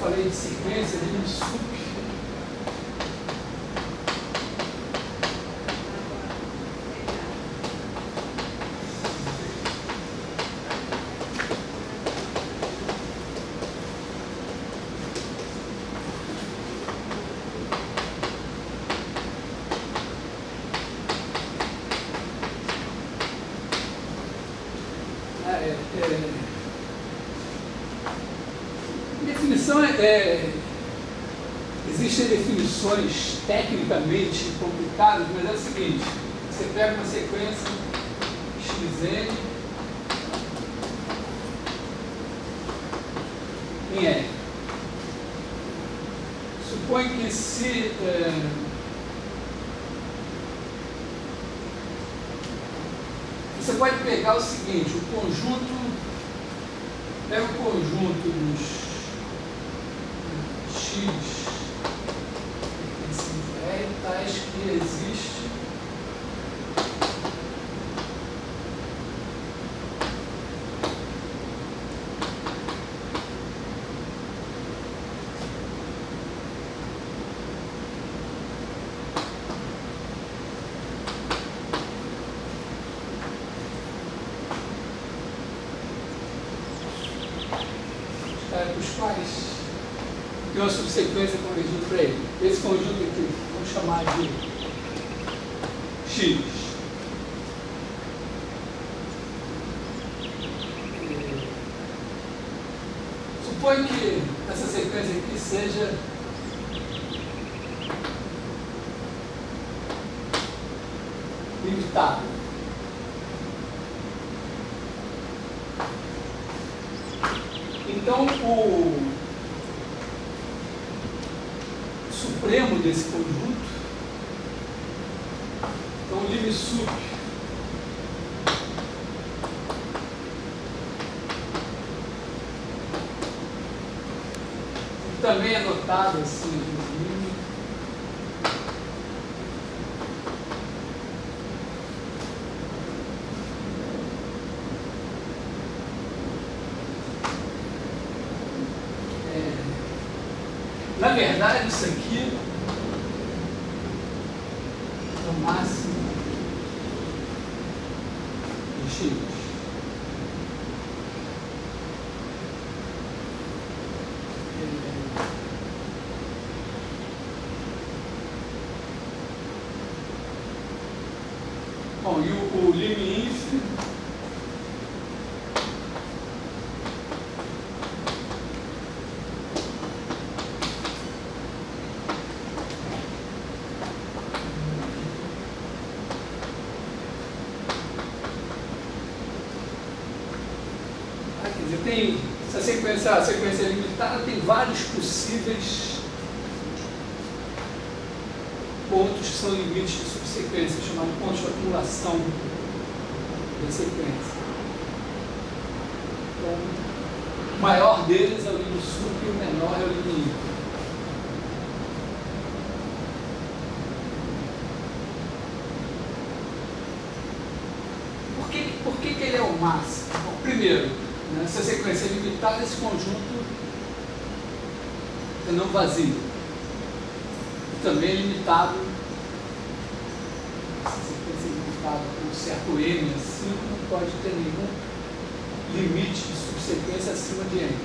falei de sequência, de sup. Definição existem definições tecnicamente complicadas, mas é o seguinte: você pega uma sequência xn em R. Supõe que se você pode pegar o seguinte, o conjunto, pega o conjunto dos x R tais que existe os quais tem uma subsequência convergindo para ele. Esse conjunto aqui, vamos chamar de x. Supõe que essa sequência aqui seja limitada. Então, o supremo desse conjunto, então o lim sup também é notado assim, na verdade, isso aqui é o máximo de x. Bom, e o lim inf tem a sequência limitada tem vários possíveis pontos que são limites de subsequência, chamados pontos de acumulação da sequência. Então, o maior deles é o lim sup e o menor é o lim inf. Por que ele é o máximo? Bom, primeiro, nessa sequência limitada, esse conjunto é não vazio. E também é limitado, essa sequência limitada com um certo n acima, não pode ter nenhum limite de subsequência acima de n.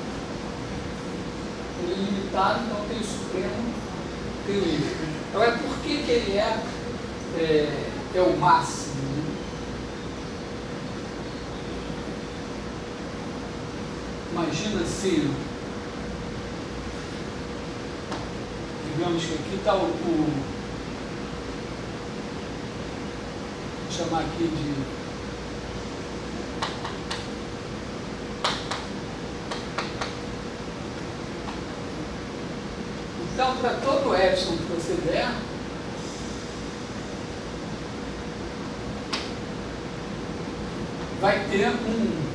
Ele é limitado, então tem o supremo, tem o limite. Agora, por que ele é o máximo? Imagina se, digamos que aqui está vou chamar aqui de então, para todo epsilon que você der, vai ter um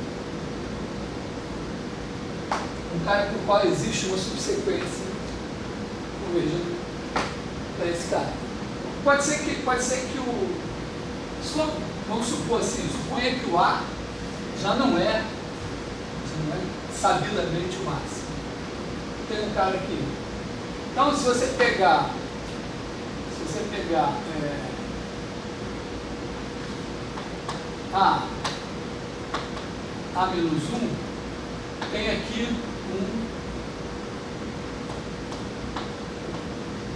cara com o qual existe uma subsequência convergindo para esse cara. Pode ser que vamos supor assim, suponha que o A já não é sabidamente o máximo. tem um cara aqui. Então, se você pegar A menos 1, tem aqui um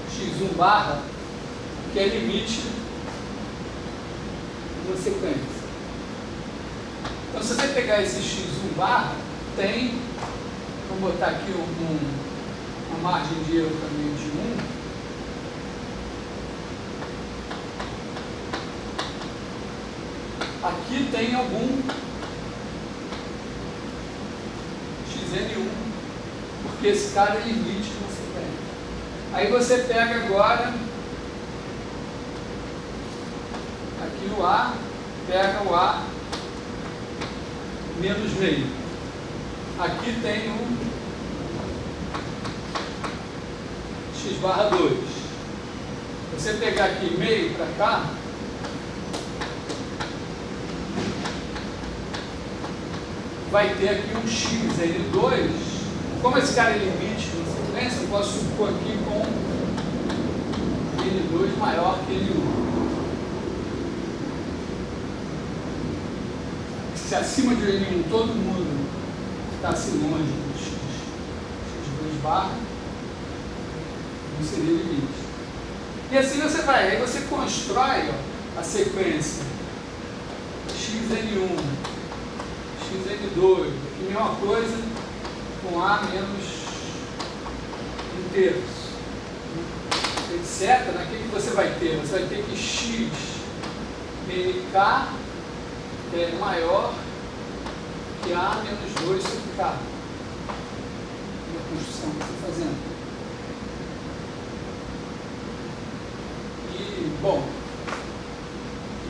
x1 barra, que é limite de uma sequência. Então, se você pegar esse x1 barra, tem, vamos botar aqui uma margem de erro também de 1. Aqui tem algum xn1, porque esse cara é limite de uma sequência. Aí você pega agora, aqui o A, pega o A menos meio. Aqui tem o x barra 2. Você pegar aqui meio para cá, vai ter aqui um xn2. Como esse cara é limite de uma sequência, eu posso supor aqui com n2 maior que n1. Se acima de n1 todo mundo está assim longe do x2 barra, não seria limite. E assim você vai, aí você constrói a sequência xn1, xn2, aqui mesma coisa com A menos 1/3, etc. O que você vai ter? Você vai ter que x nk é maior que A menos 2 sobre K. Na construção que você está fazendo. E, bom,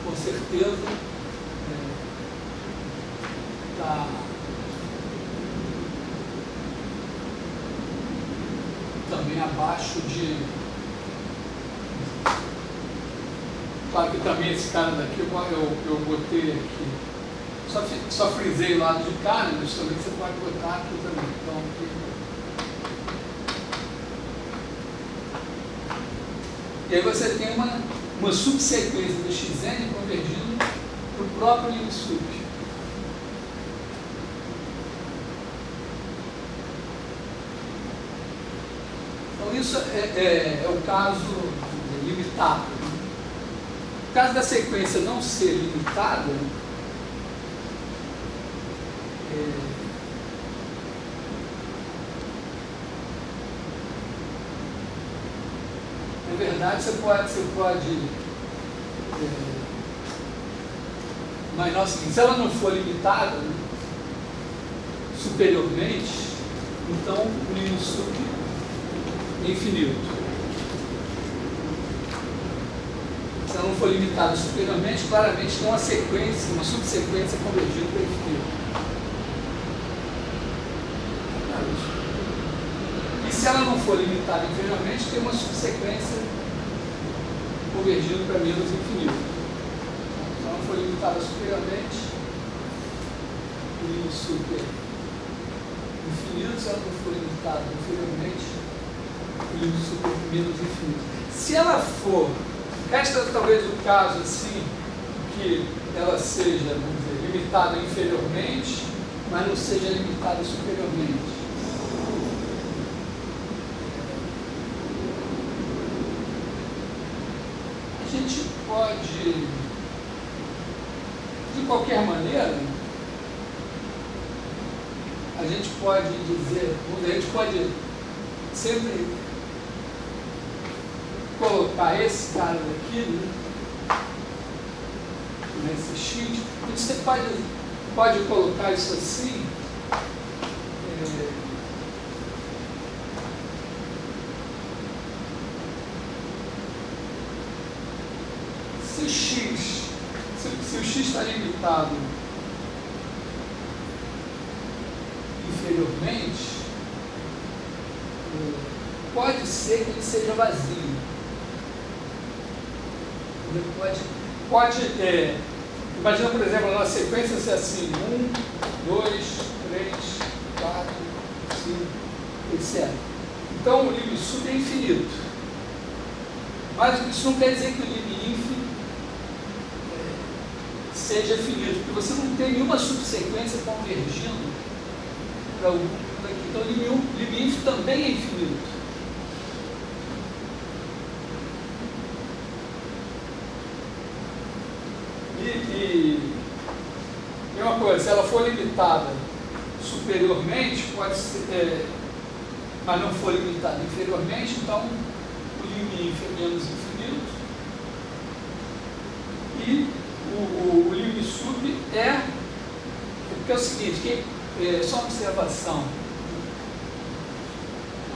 com certeza, está também abaixo de... Claro que também esse cara daqui eu botei aqui. Só frisei o lado de cá, né? Mas também você pode botar aqui também. Então, aqui. E aí você tem uma subsequência do xn convergindo para o próprio limite sub. Então isso é o caso limitado. No caso da sequência não ser limitada, na verdade você pode imaginar o seguinte: se ela não for limitada, né, superiormente, então o limite sub é infinito. Se ela não for limitada superiormente, claramente tem uma sequência, uma subsequência convergindo para infinito. E se ela não for limitada inferiormente, tem uma subsequência convergindo para menos infinito. Se ela não for limitada superiormente, o limite sub é infinito. Se ela não for limitada inferiormente, o limite sub é menos infinito. Se ela for, esta é talvez o caso assim, que ela seja, vamos dizer, limitada inferiormente, mas não seja limitada superiormente. A gente pode, de qualquer maneira, a gente pode dizer, a gente pode sempre colocar esse cara daqui, né, nesse sheet. Você pode colocar isso assim, se o x está limitado inferiormente, pode ser que ele seja vazio. Imagina, por exemplo, a nossa sequência ser assim: 1, 2, 3, 4, 5, etc. Então o lim sub é infinito. Mas isso não quer dizer que o lim inf seja finito, porque você não tem nenhuma subsequência convergindo para algum daqui. Então o lim inf também é infinito. E uma coisa, se ela for limitada superiormente, pode ser, mas não for limitada inferiormente, então o lim inf é menos infinito e o lim sub é, porque é o seguinte, só uma observação,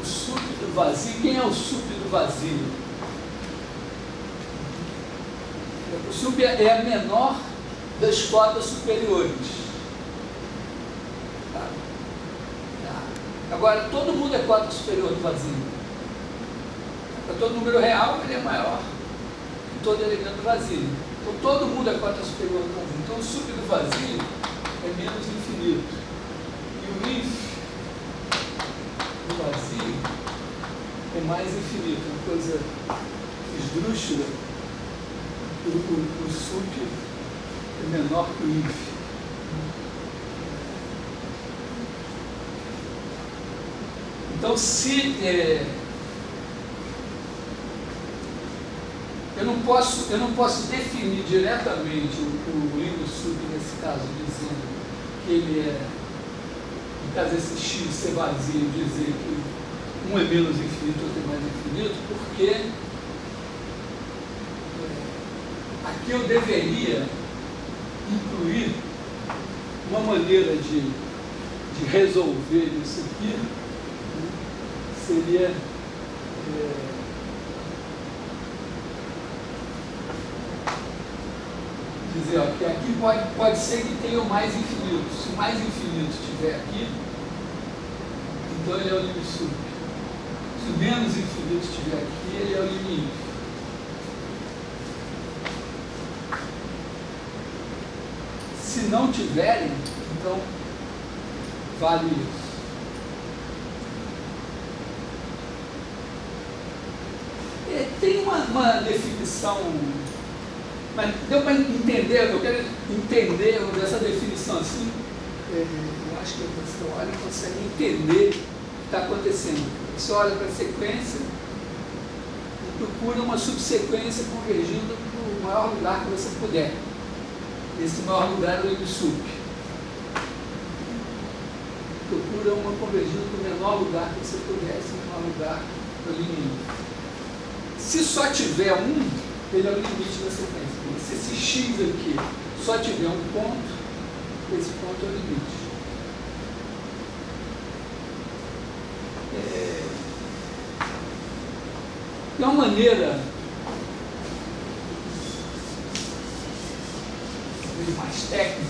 o sub do vazio, quem é o sub do vazio? O sub é a menor das cotas superiores. Tá? Agora, todo mundo é cota superior do vazio. Para todo número real, ele é maior que todo elemento vazio. Então, todo mundo é cota superior do vazio. Então, o sub do vazio é menos infinito. E o inf do vazio é mais infinito. Uma coisa esdrúxula. O sub é menor que o inf. Então, se eu não posso definir diretamente o lim sub nesse caso, dizendo que ele é, no caso desse x ser vazio, dizer que um é menos infinito, outro é mais infinito, porque aqui eu deveria incluir uma maneira de resolver isso aqui, seria dizer ó, que aqui pode ser que tenha o mais infinito. Se o mais infinito estiver aqui, então ele é o lim sub. Se o menos infinito estiver aqui, ele é o lim inf. Se não tiverem, então vale isso. Tem uma definição, mas deu para entender, eu quero entender essa definição assim, eu acho que você olha e consegue entender o que está acontecendo. Você olha para a sequência e procura uma subsequência convergindo para o maior lugar que você puder. Esse maior lugar é o lim sub. Procura uma convergindo para o menor lugar que você puder, esse menor lugar é o lim inf. Se só tiver um, ele é o limite da sequência. Se esse x aqui só tiver um ponto, esse ponto é o limite. Tem uma maneira mais técnica, né?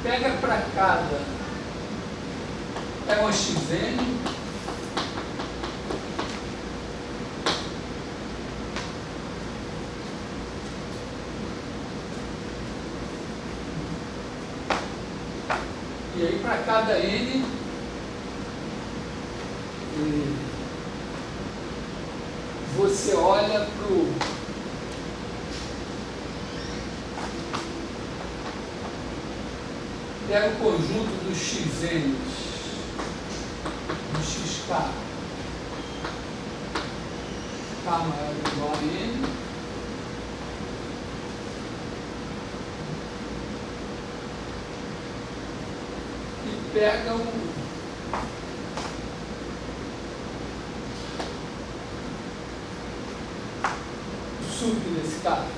Pega para cada, pega uma xn, e aí para cada n, você olha para o pega o conjunto dos xn, do xk, k maior ou igual a n, e pega o sub nesse caso.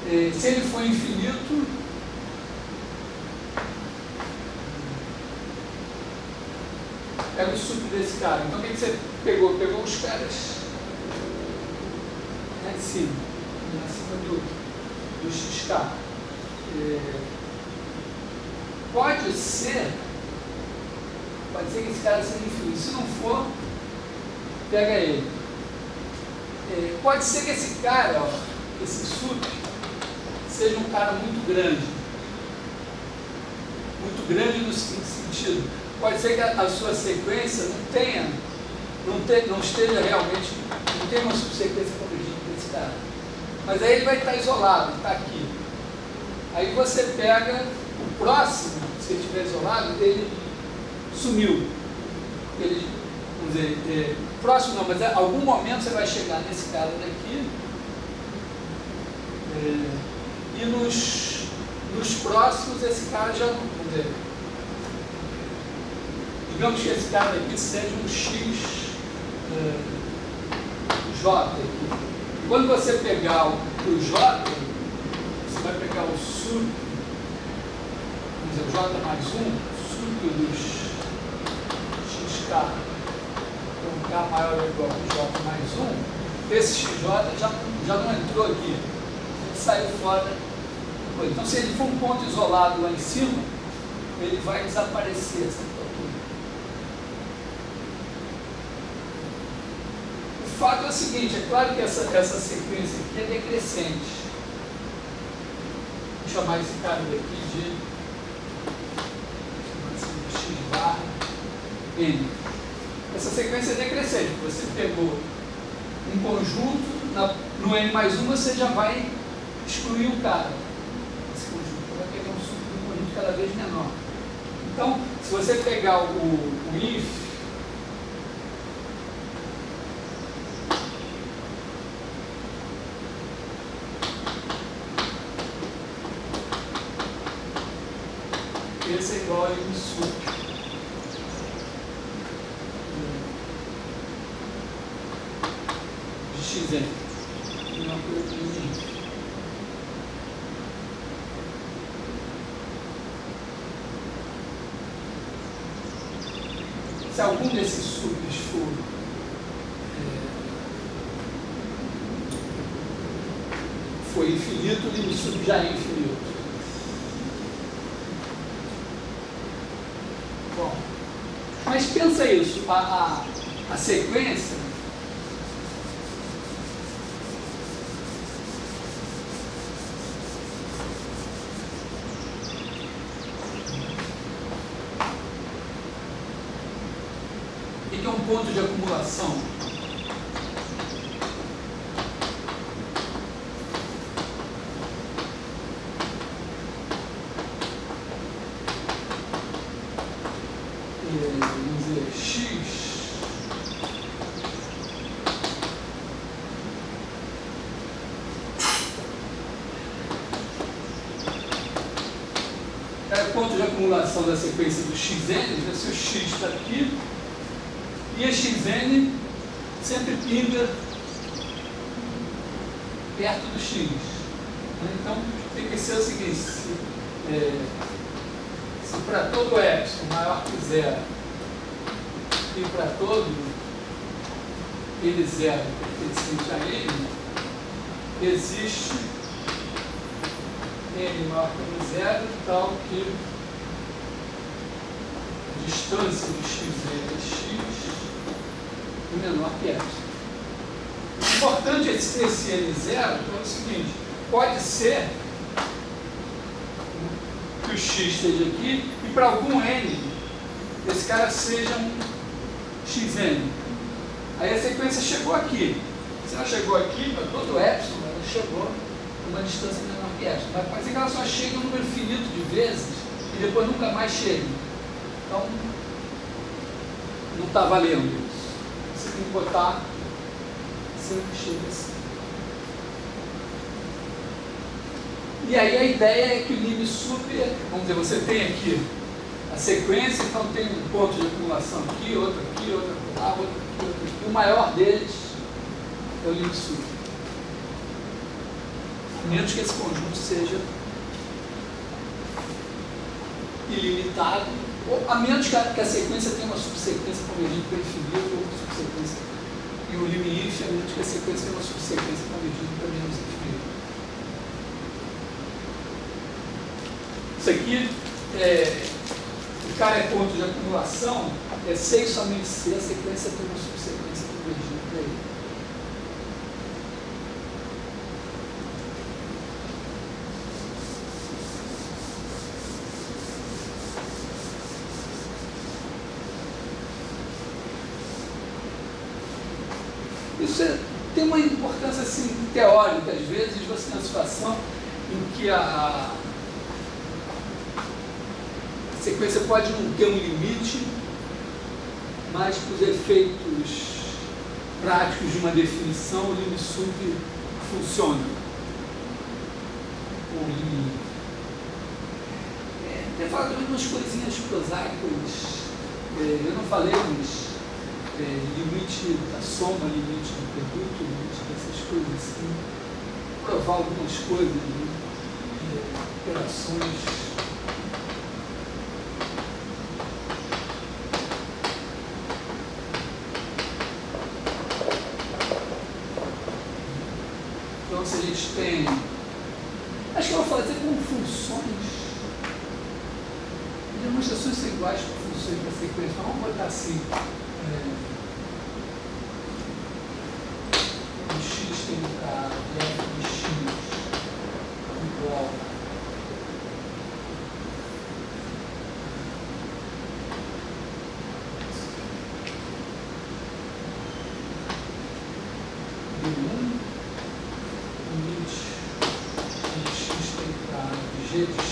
Se ele for infinito, pega o sub desse cara. Então o que você pegou? Pegou os caras lá em cima do xk. Pode ser que esse cara seja infinito. Se não for, pega ele. Pode ser que esse cara, ó, esse sup, seja um cara muito grande. Muito grande no seguinte sentido. Pode ser que a sua sequência não esteja realmente, não tenha uma subsequência convergente para esse cara. Mas aí ele vai estar isolado, está aqui. Aí você pega o próximo, se ele estiver isolado, ele sumiu. Ele, vamos dizer, próximo não, mas em algum momento você vai chegar nesse cara daqui. E nos próximos esse cara já não, vamos dizer, digamos que esse cara daqui seja um X J aqui. Quando você pegar o J, você vai pegar o sup, vamos dizer, o J mais 1, sup dos XK, então K maior ou igual a J mais 1, esse XJ já não entrou aqui, ele saiu fora. Então, se ele for um ponto isolado lá em cima, ele vai desaparecer essa altura. O fato é o seguinte, é claro que essa sequência aqui é decrescente. Vou chamar esse cara daqui de x barra n. Essa sequência é decrescente. Você pegou um conjunto, no n mais 1 você já vai excluir um cara. Esse conjunto vai pegar um conjunto cada vez menor. Então, se você pegar o if, esse é igual a um sup de xn. Não por se algum desses sups for infinito, o limite sup já é infinito. Bom, mas pensa isso, a sequência que é um ponto de acumulação. Vamos dizer, x é o ponto de acumulação da sequência do xn, se o x está aqui, e a xn sempre pinga perto do x. Então, tem que ser o seguinte, se para todo epsilon maior que zero e para todo n0 pertencente a n, existe n maior que n0, tal que a distância do xn é x menor que epsilon. O importante esse n0 é o seguinte, pode ser que o x esteja aqui e para algum n esse cara seja um xn. Aí a sequência chegou aqui. Se ela chegou aqui, para todo epsilon, ela chegou a uma distância menor que epsilon. Mas pode ser que ela só chegue um número finito de vezes e depois nunca mais chegue. Então, não está valendo isso. Você tem que botar sempre chega assim. E aí a ideia é que o lim sup, vamos dizer, você tem aqui a sequência, então tem um ponto de acumulação aqui, outro lá, outro aqui. O maior deles é o lim sup. A menos que esse conjunto seja ilimitado, ou a menos que a sequência tenha uma subsequência convergente para infinito, ou subsequência, e o limite, a menos que a sequência tenha uma subsequência convergente para menos infinito. Isso aqui, o cara é ponto de acumulação, é C e somente C, a sequência tem uma subsequência convergente para ele. Isso tem uma importância assim, teórica. Às vezes você tem uma situação em que a sequência pode não ter um limite, mas para os efeitos práticos de uma definição, o limite sub funciona. O limite. Tem falado de umas coisinhas prosaicas, eu não falei, mas limite da soma, limite do produto, limite dessas coisas assim, provar algumas coisas, né? Operações. Então, se a gente tem, acho que eu vou fazer com funções, demonstrações são iguais para funções da sequência, vamos botar assim. X tem a f de x igual B1, limite de x tem a g de x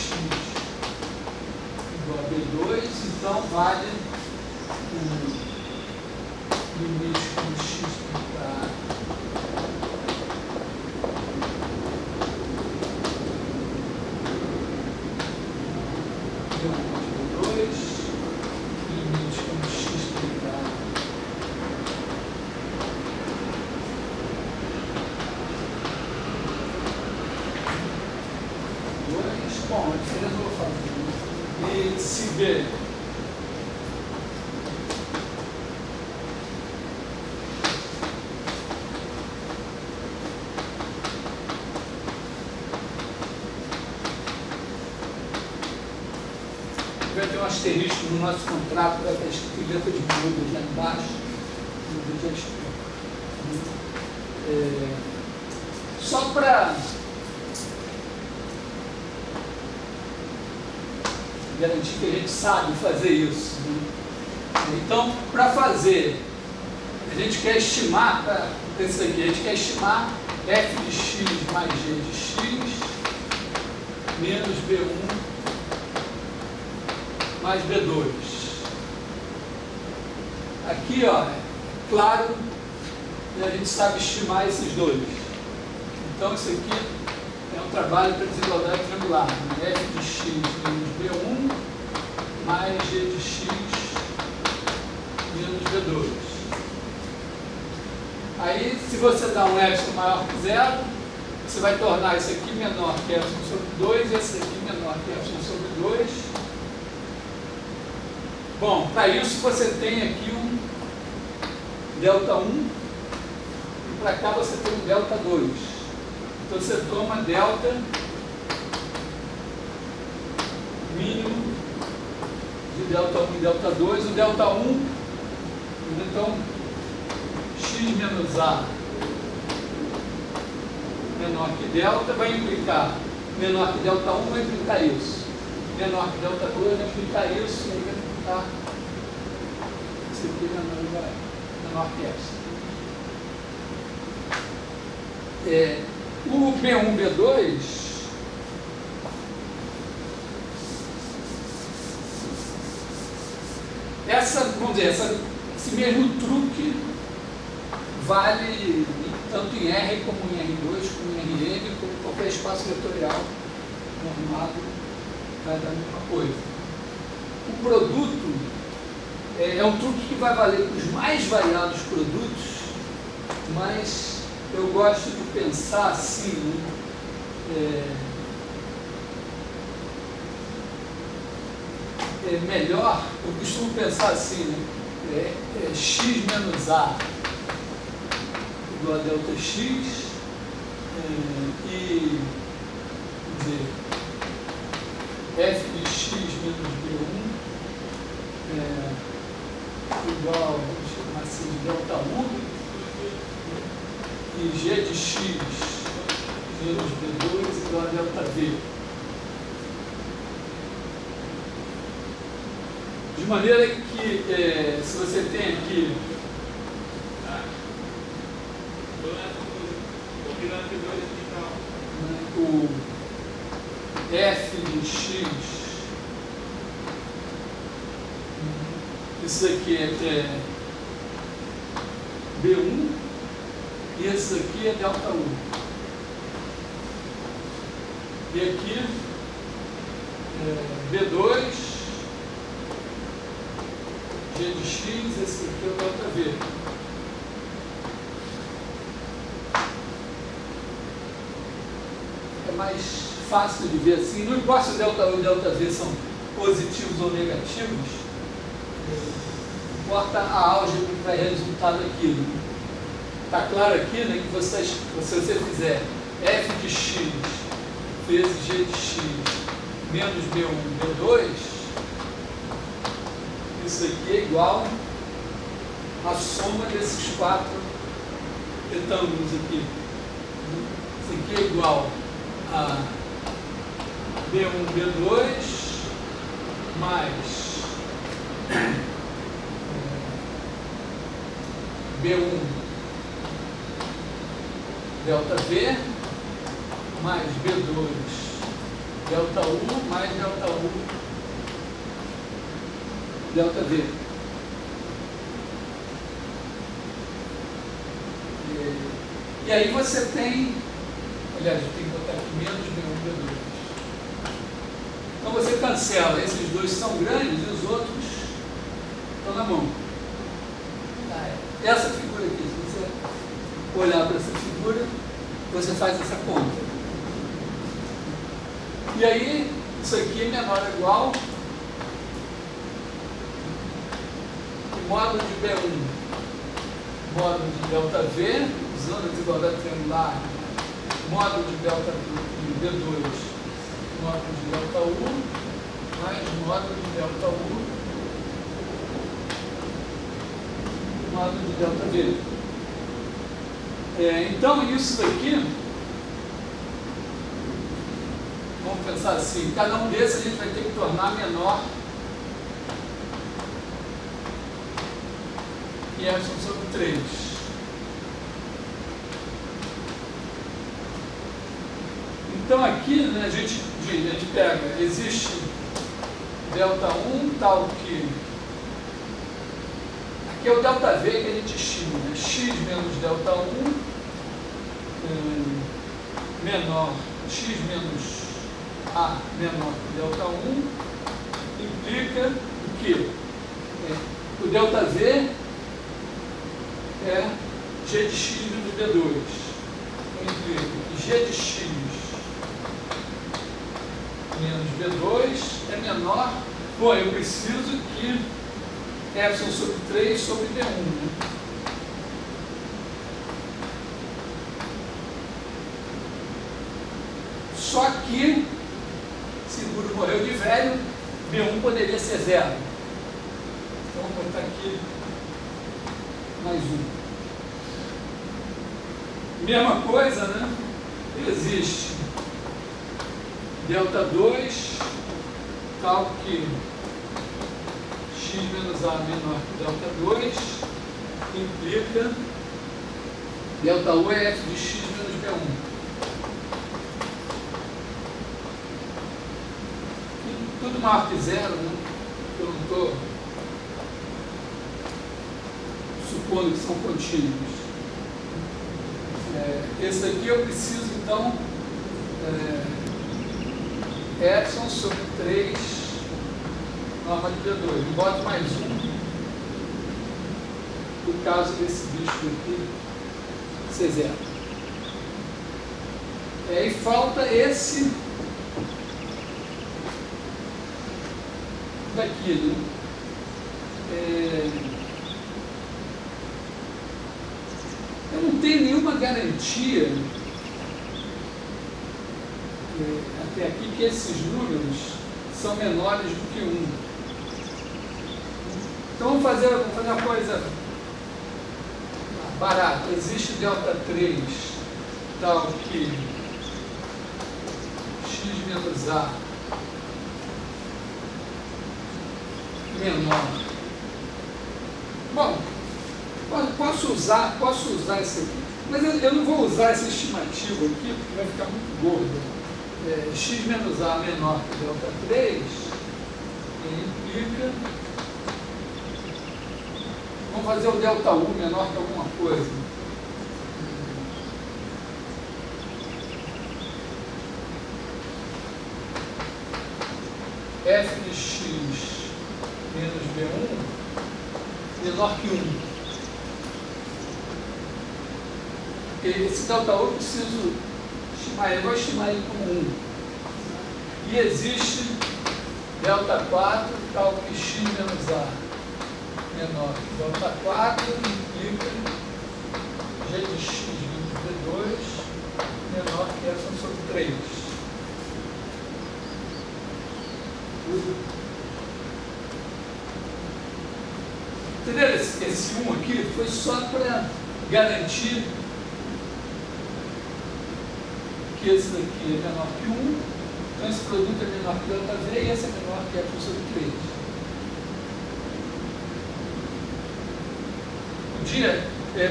igual a B2, então vale o limite de x tem a bom, a diferença eu vou fazer. E se B vai ter um asterisco no nosso contrato, vai estar escrito letra de miúdos lá embaixo, já explico. Só para garantir que a gente sabe fazer isso, né? Então, para fazer, a gente quer estimar, para isso aqui, a gente quer estimar f de x mais g de x menos b1 mais b2. Aqui, ó, é claro, a gente sabe estimar esses dois. Então, isso aqui é um trabalho para desigualdade triangular, né? F de x menos B1 mais G de x menos B2. Aí, se você dá um epsilon maior que zero, você vai tornar isso aqui menor que epsilon sobre 2 e esse aqui menor que epsilon sobre 2. Bom, para isso você tem aqui um delta 1 e para cá você tem um delta 2. Então você toma delta mínimo de delta 1 e delta 2. O delta 1, então, x menos a menor que delta vai implicar menor que delta 1 vai implicar isso. Menor que delta 2 vai implicar isso e aí vai implicar isso aqui menor que epsilon. O B1, B2, vamos dizer, esse mesmo truque vale tanto em R como em R2, como em Rn, como em qualquer espaço vetorial normado, vai dar a mesma coisa. O produto é um truque que vai valer para os mais variados produtos, mas eu gosto de pensar assim, né? Melhor, eu costumo pensar assim, né? X menos A igual a delta X e, vamos dizer, f de x menos b1 igual, vamos chamar assim, de delta U, e g de x menos b2 igual a delta v. De maneira que, se você tem aqui o f de x, isso aqui é b1 e esse aqui é delta U. E aqui b2, g de x, esse aqui é o delta v. É mais fácil de ver assim, não importa se o delta U e o delta v são positivos ou negativos, importa a álgebra que vai resultar daquilo. Está claro aqui, né, que se você fizer f de x vezes g de x menos b1, b2, isso aqui é igual à soma desses quatro retângulos aqui. Isso aqui é igual a b1, b2 mais b1 delta v mais b2 delta U mais delta U delta v. E aí você tem, aliás, eu tenho que botar aqui menos b1, b2. Então você cancela, esses dois são grandes e os outros estão na mão. Essa figura aqui, se você olhar para essa figura, você faz essa conta. E aí, isso aqui é menor ou igual que módulo de B1, módulo de delta V, usando a desigualdade triangular, módulo de delta de B2, módulo de delta U, mais módulo de delta U, módulo de delta V. Então, isso daqui, vamos pensar assim, cada um desses a gente vai ter que tornar menor que epsilon sobre 3. Então, aqui, né, a gente pega, existe delta 1, tal que... Aqui é o delta V que a gente estima, né? X menos delta 1 menor, x menos A menor que delta 1 implica o quê? O delta V é g de x menos B2. Então implica que g de x menos B2 é menor. Bom, eu preciso que epsilon sobre 3 sobre B1, né? Só que, seguro morreu de velho, B1 poderia ser 0. Então, vou botar aqui mais um. Mesma coisa, né? Existe delta 2, tal que x menos A menor que delta 2, implica delta U é f de x menos B1. Tudo maior que 0, né? Eu não estou supondo que são contínuos. Esse daqui eu preciso, então, epsilon sobre 3 norma de B2. E boto mais um, no caso desse bicho aqui, ser 0. E falta esse daqui, né? Eu não tenho nenhuma garantia até aqui que esses números são menores do que 1. Então vamos fazer uma coisa barata. Existe ΔT3 tal que x menos a menor. Bom, posso usar esse aqui, mas eu não vou usar essa estimativa aqui, porque vai ficar muito gordo. X menos a menor que ΔT3 implica. Vamos fazer o ΔU menor que alguma coisa. F de x menos B1 menor que 1. Porque esse ΔU eu preciso estimar, eu vou estimar ele como 1. E existe ΔJ tal que x menos a menor que ΔJ implica g de x menos B2 menor que f sobre 3. Entendeu? Esse 1 aqui foi só para garantir que esse daqui é menor que 1, então esse produto é menor que ΔV e esse é menor que f sobre 3.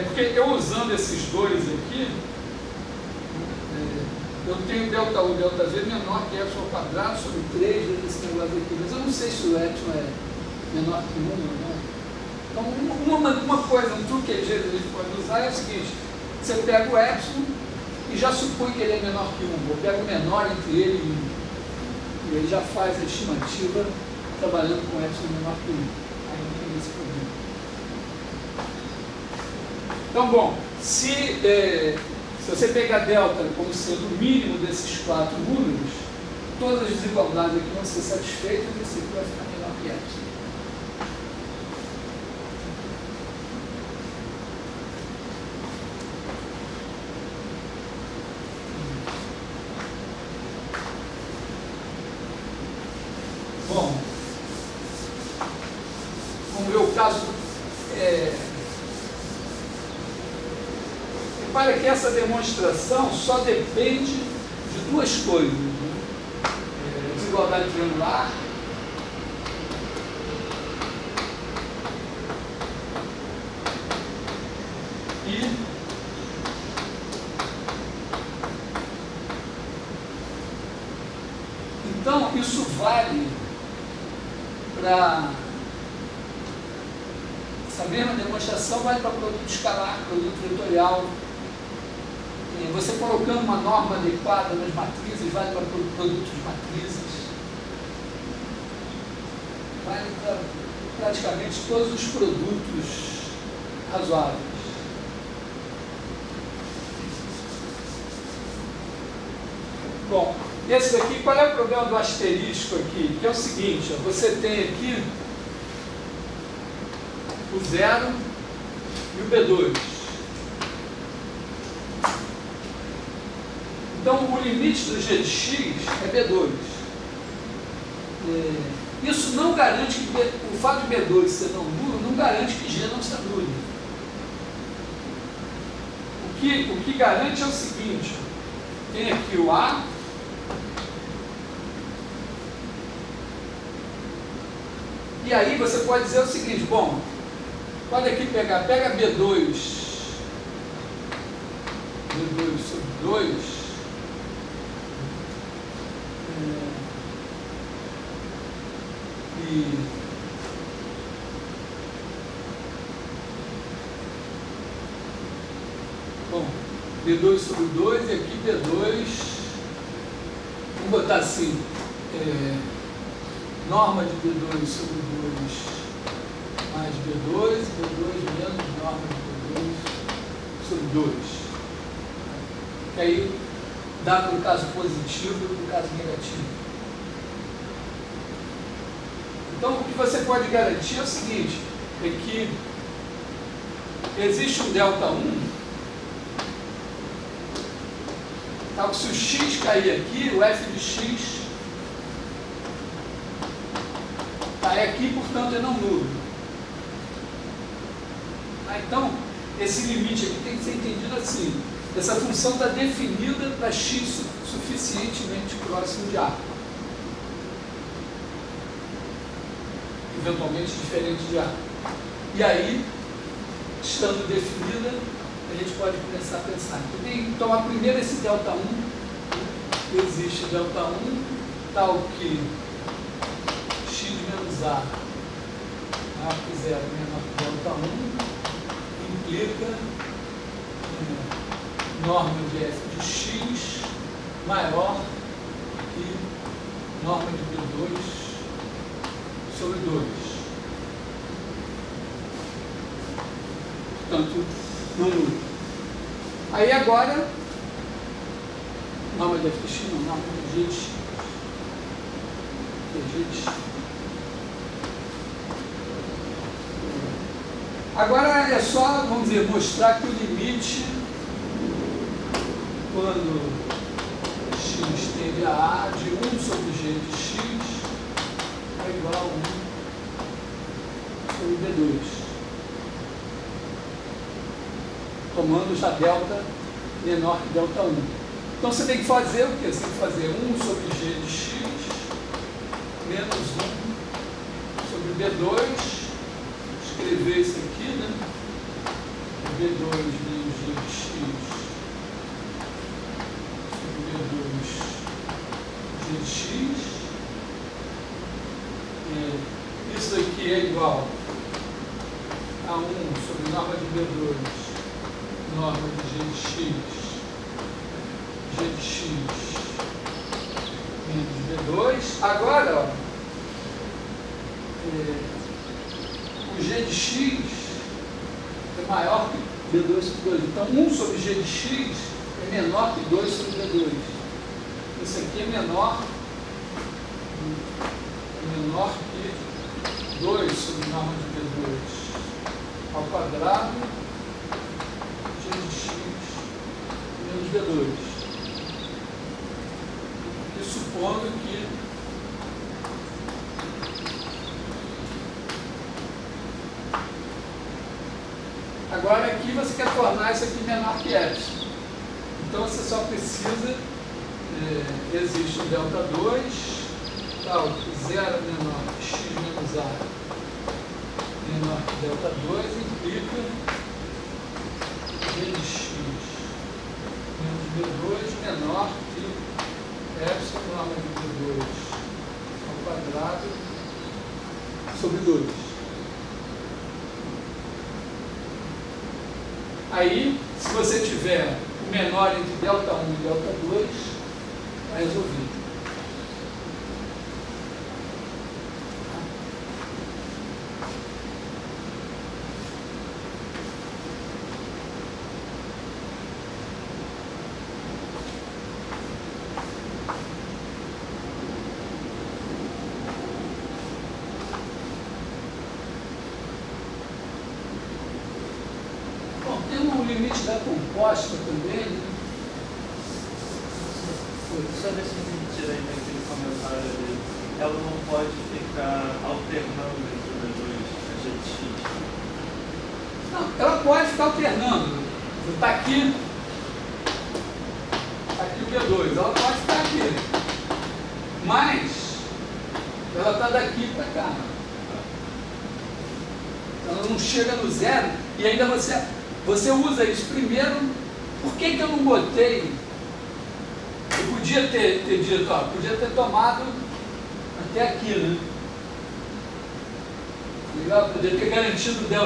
Porque eu usando esses dois aqui, eu tenho ΔU e ΔV menor que f ao quadrado sobre 3 desse negócio aqui, mas eu não sei se o epsilon é menor que 1 ou não. Então, uma coisa, um truque que a gente pode usar é o seguinte: você pega o epsilon e já supõe que ele é menor que 1, ou pega o menor entre ele e 1, e aí já faz a estimativa trabalhando com epsilon menor que 1. Aí não tem esse problema. Então, bom, se você pegar delta como sendo o mínimo desses 4 números, todas as desigualdades aqui vão ser satisfeitas e esse aqui vai ficar menor que epsilon. Bom, vamos ver o caso. Repara que essa demonstração só depende de duas coisas, né? Desigualdade triangular e então isso vale para essa mesma demonstração, vale para produto escalar, produto vetorial. E você colocando uma norma adequada nas matrizes, vale para produtos de matrizes, vale para praticamente todos os produtos razoáveis. Bom, esse daqui, qual é o problema do asterisco aqui? Que é o seguinte, ó, você tem aqui o 0 e o B2. Então, o limite do g de x é B2. Isso não garante que o fato de B2 ser não nulo não garante que G não seja nulo. O que garante é o seguinte: tem aqui o A, e aí você pode dizer o seguinte: bom, pode aqui pega B2 sobre 2. Bom, B2 sobre 2 e aqui B2, vamos botar assim, norma de B2 sobre 2 mais B2 menos norma de B2 sobre 2. Que aí dá para o caso positivo e para o caso negativo. Então, o que você pode garantir é o seguinte, é que existe um ΔU, tal que se o x cair aqui, o f de x Tá, é aqui, portanto, é não nulo. Tá, então, esse limite aqui tem que ser entendido assim. Essa função está definida para x suficientemente próximo de A. Eventualmente diferente de A. E aí, estando definida, a gente pode começar a pensar. Então, a primeira, esse ΔI, existe ΔI, tal que x menos A maior que 0 menor que ΔI, implica norma de f de x maior que norma de B2 sobre 2. Portanto, não muda. Aí agora, norma de f de x, não, norma de g de x. Agora é só, vamos dizer, mostrar que o limite, quando x tende a A de 1 sobre g de x, é igual a 1 sobre B2. Tomando já delta menor que ΔI. Então você tem que fazer o quê? Você tem que fazer 1 sobre g de x menos 1 sobre B2. Escrever isso aqui, né? B2 menos g de x sobre B2 g de x. Isso aqui é igual a 1 sobre norma de B2, norma de g de x, g de x menos B2. Agora, ó, o g de x é maior que B2 sobre 2. Então, 1 sobre g de x é menor que 2 sobre B2. Isso aqui é menor que 2 sobre norma de B2 ao quadrado g de x menos B2. E supondo que agora aqui você quer tornar isso aqui menor que epsilon. Então você só precisa, existe um ΔI, tal que 0 menor que x menos A menor que ΔI implica g de x menos B2 menor que epsilon norma de B2 ao quadrado sobre 2. Aí, se você tiver o menor entre ΔI e ΔI, está resolvido. Limite da composta também, né? Só nesse limite aí, naquele comentário ali, ela não pode ficar alternando entre o B2 e a g de x? Não, ela pode ficar alternando. Está aqui o B2, ela pode ficar aqui. Mas ela está daqui para cá. Ela não chega no zero e ainda você usa isso primeiro. Por que eu não botei? Eu podia ter dito, ó, podia ter tomado até aqui, né? Legal? Podia ter garantido o ΔI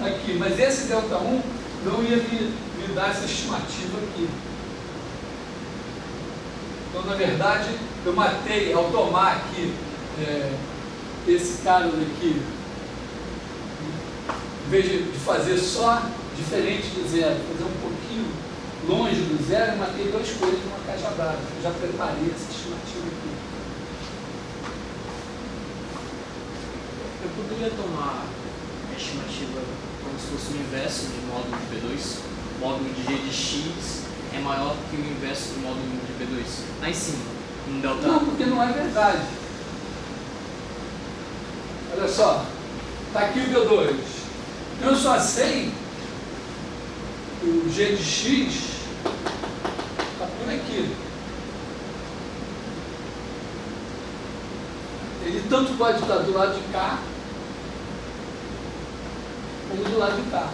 aqui, mas esse ΔI não ia me dar essa estimativa aqui. Então, na verdade, eu matei, ao tomar aqui esse cara daqui, em vez de fazer só diferente do zero, fazer um pouquinho longe do zero, eu matei duas coisas numa caixa d'água. Eu já preparei essa estimativa aqui. Eu poderia tomar a estimativa como se fosse o inverso do módulo de B2. O módulo de g de x é maior que o inverso do módulo de B2. Aí sim, um delta. Não, porque não é verdade. Olha só, está aqui o B2. Eu só sei que o G de X está por aqui. Ele tanto pode estar do lado de cá, como do lado de cá.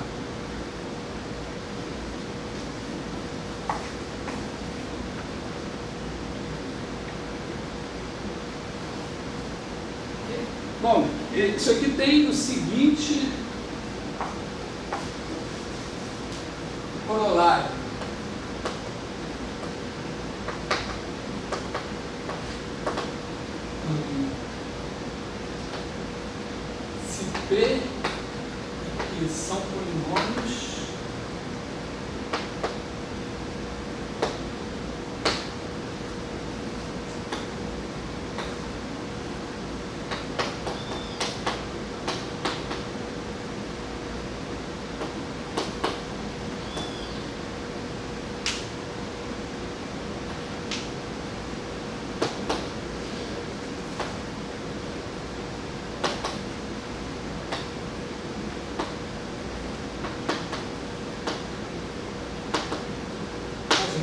Bom, isso aqui tem o seguinte corolário. Se P e Q são polinômios,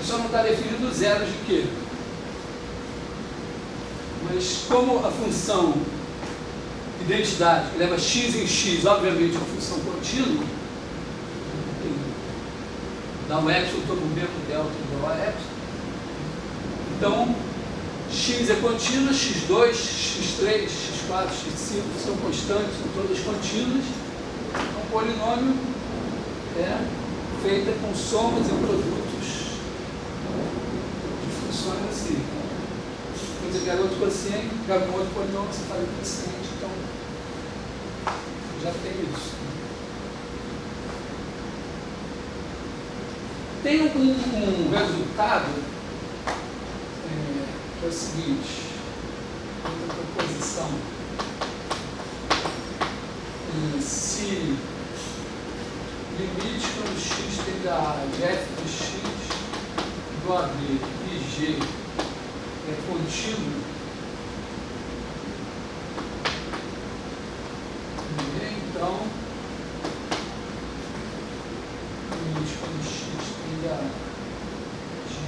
só não está definido zeros de quê? Mas como a função identidade que leva x em x, obviamente é uma função contínua, dá um epsilon, todo o mesmo delta igual a epsilon. Então, x é contínua, x2, x3, x4, x5 são constantes, são todas contínuas. Um polinômio é feita com somas e produtos de funções assim. Quando você pega outro quociente, pega um outro polinômio, você faz o quociente, então já tem isso. Tem um resultado que é o seguinte, outra proposição. Se limite quando x tende a de f de x do AB e g é contínuo, então limite quando x tende a de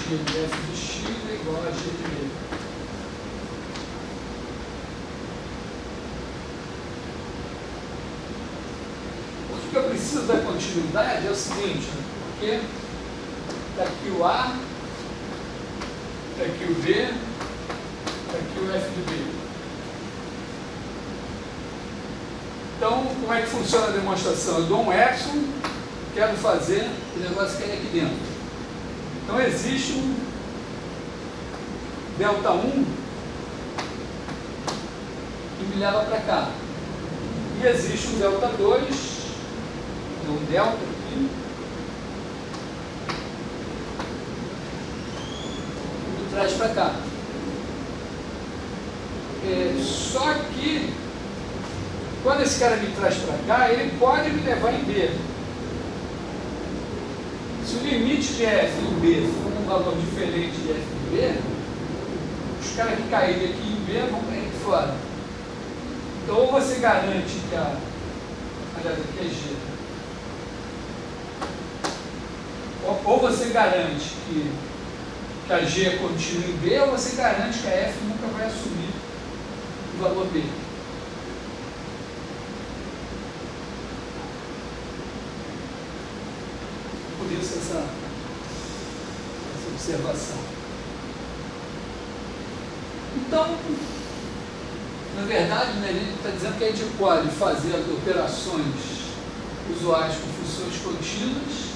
g de f de x é igual a g de e. O que eu preciso da continuidade é o seguinte, porque está aqui o A, está aqui o B, está aqui o F de B. Então, como é que funciona a demonstração? Eu dou um epsilon, quero fazer o negócio cair aqui dentro. Então, existe um delta 1 que me leva para cá. E existe um delta 2, um delta aqui, e traz para cá. Só que, quando esse cara me traz para cá, ele pode me levar em B. Se o limite de F em B for um valor diferente de F em B, os caras que caírem aqui em B vão cair aqui fora. Então, ou você garante que aliás, aqui é G. Ou você garante que a G é contínua em B, ou você garante que a F nunca vai assumir o valor B. Por isso essa observação. Então, na verdade, né, a gente está dizendo que a gente pode fazer as operações usuais com funções contínuas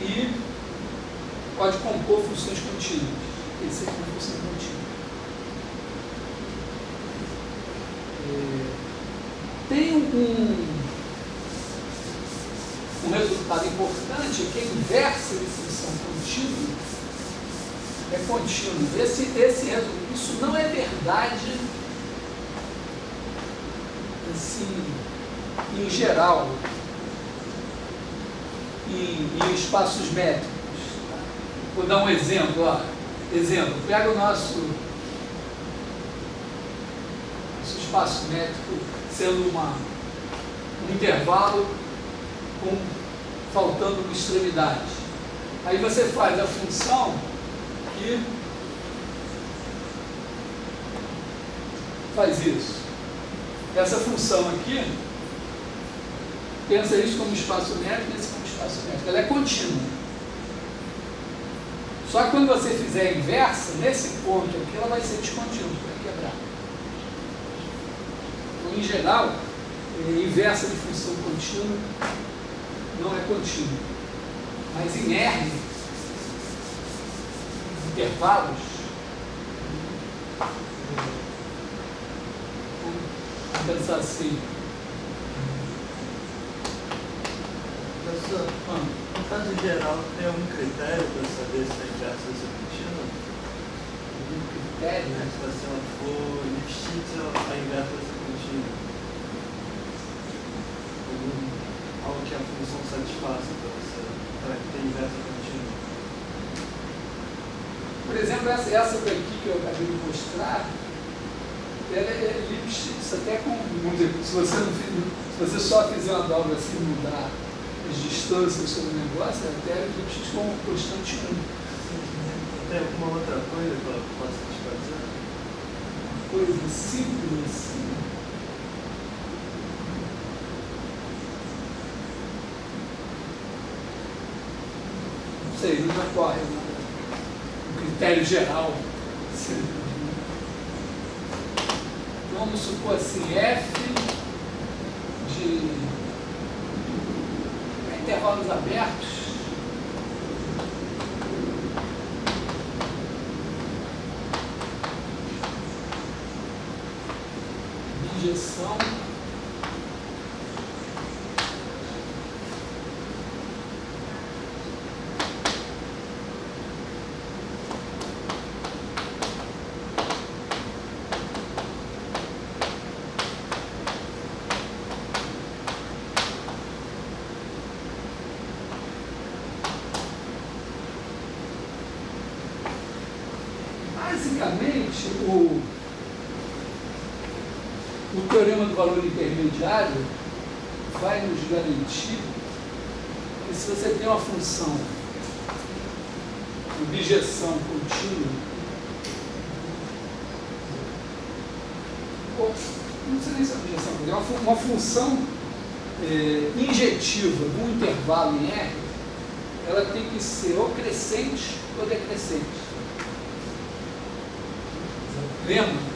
e pode compor funções contínuas. Esse aqui é uma função contínua. Tem um resultado importante que a inversa de função contínua é contínua. Isso não é verdade assim, em geral, em espaços métricos. Vou dar um exemplo. Exemplo, pega o nosso espaço métrico sendo um intervalo faltando uma extremidade. Aí você faz a função que faz isso. Essa função aqui, pensa isso como espaço métrico e esse como espaço métrico. Ela é contínua. Só que quando você fizer a inversa, nesse ponto aqui, ela vai ser descontínua, vai quebrar. Então, em geral, inversa de função contínua não é contínua. Mas em R, intervalos, vamos pensar assim. Professor, no caso geral, tem algum critério para saber se a inversa é contínua? Um critério, né? Se ela for elipstível, a inversa é contínua. Algo que a função satisfaça para que tenha inversa contínua. Por exemplo, essa daqui que eu acabei de mostrar, ela é elipstível, até com, vamos dizer, se você só fizer uma dobra assim, mudar as distâncias sobre o negócio, até elipstível com constante 1. Tem alguma outra coisa que ela possa satisfazer? Uma coisa simples assim. Não sei, não me ocorre um critério geral. Vamos supor assim, F de intervalos abertos bijeção basicamente, o teorema do valor intermediário vai nos garantir que se você tem uma função de bijeção contínua, ou não sei nem se é bijeção contínua, uma função injetiva de um intervalo em R, ela tem que ser ou crescente ou decrescente. Lembra?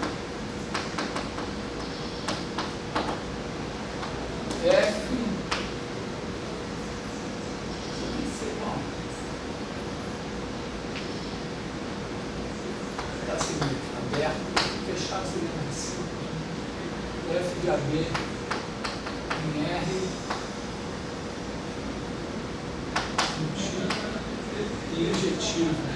F está assim, aberto, fechado seria mais simples. F de AB em R e injetivo.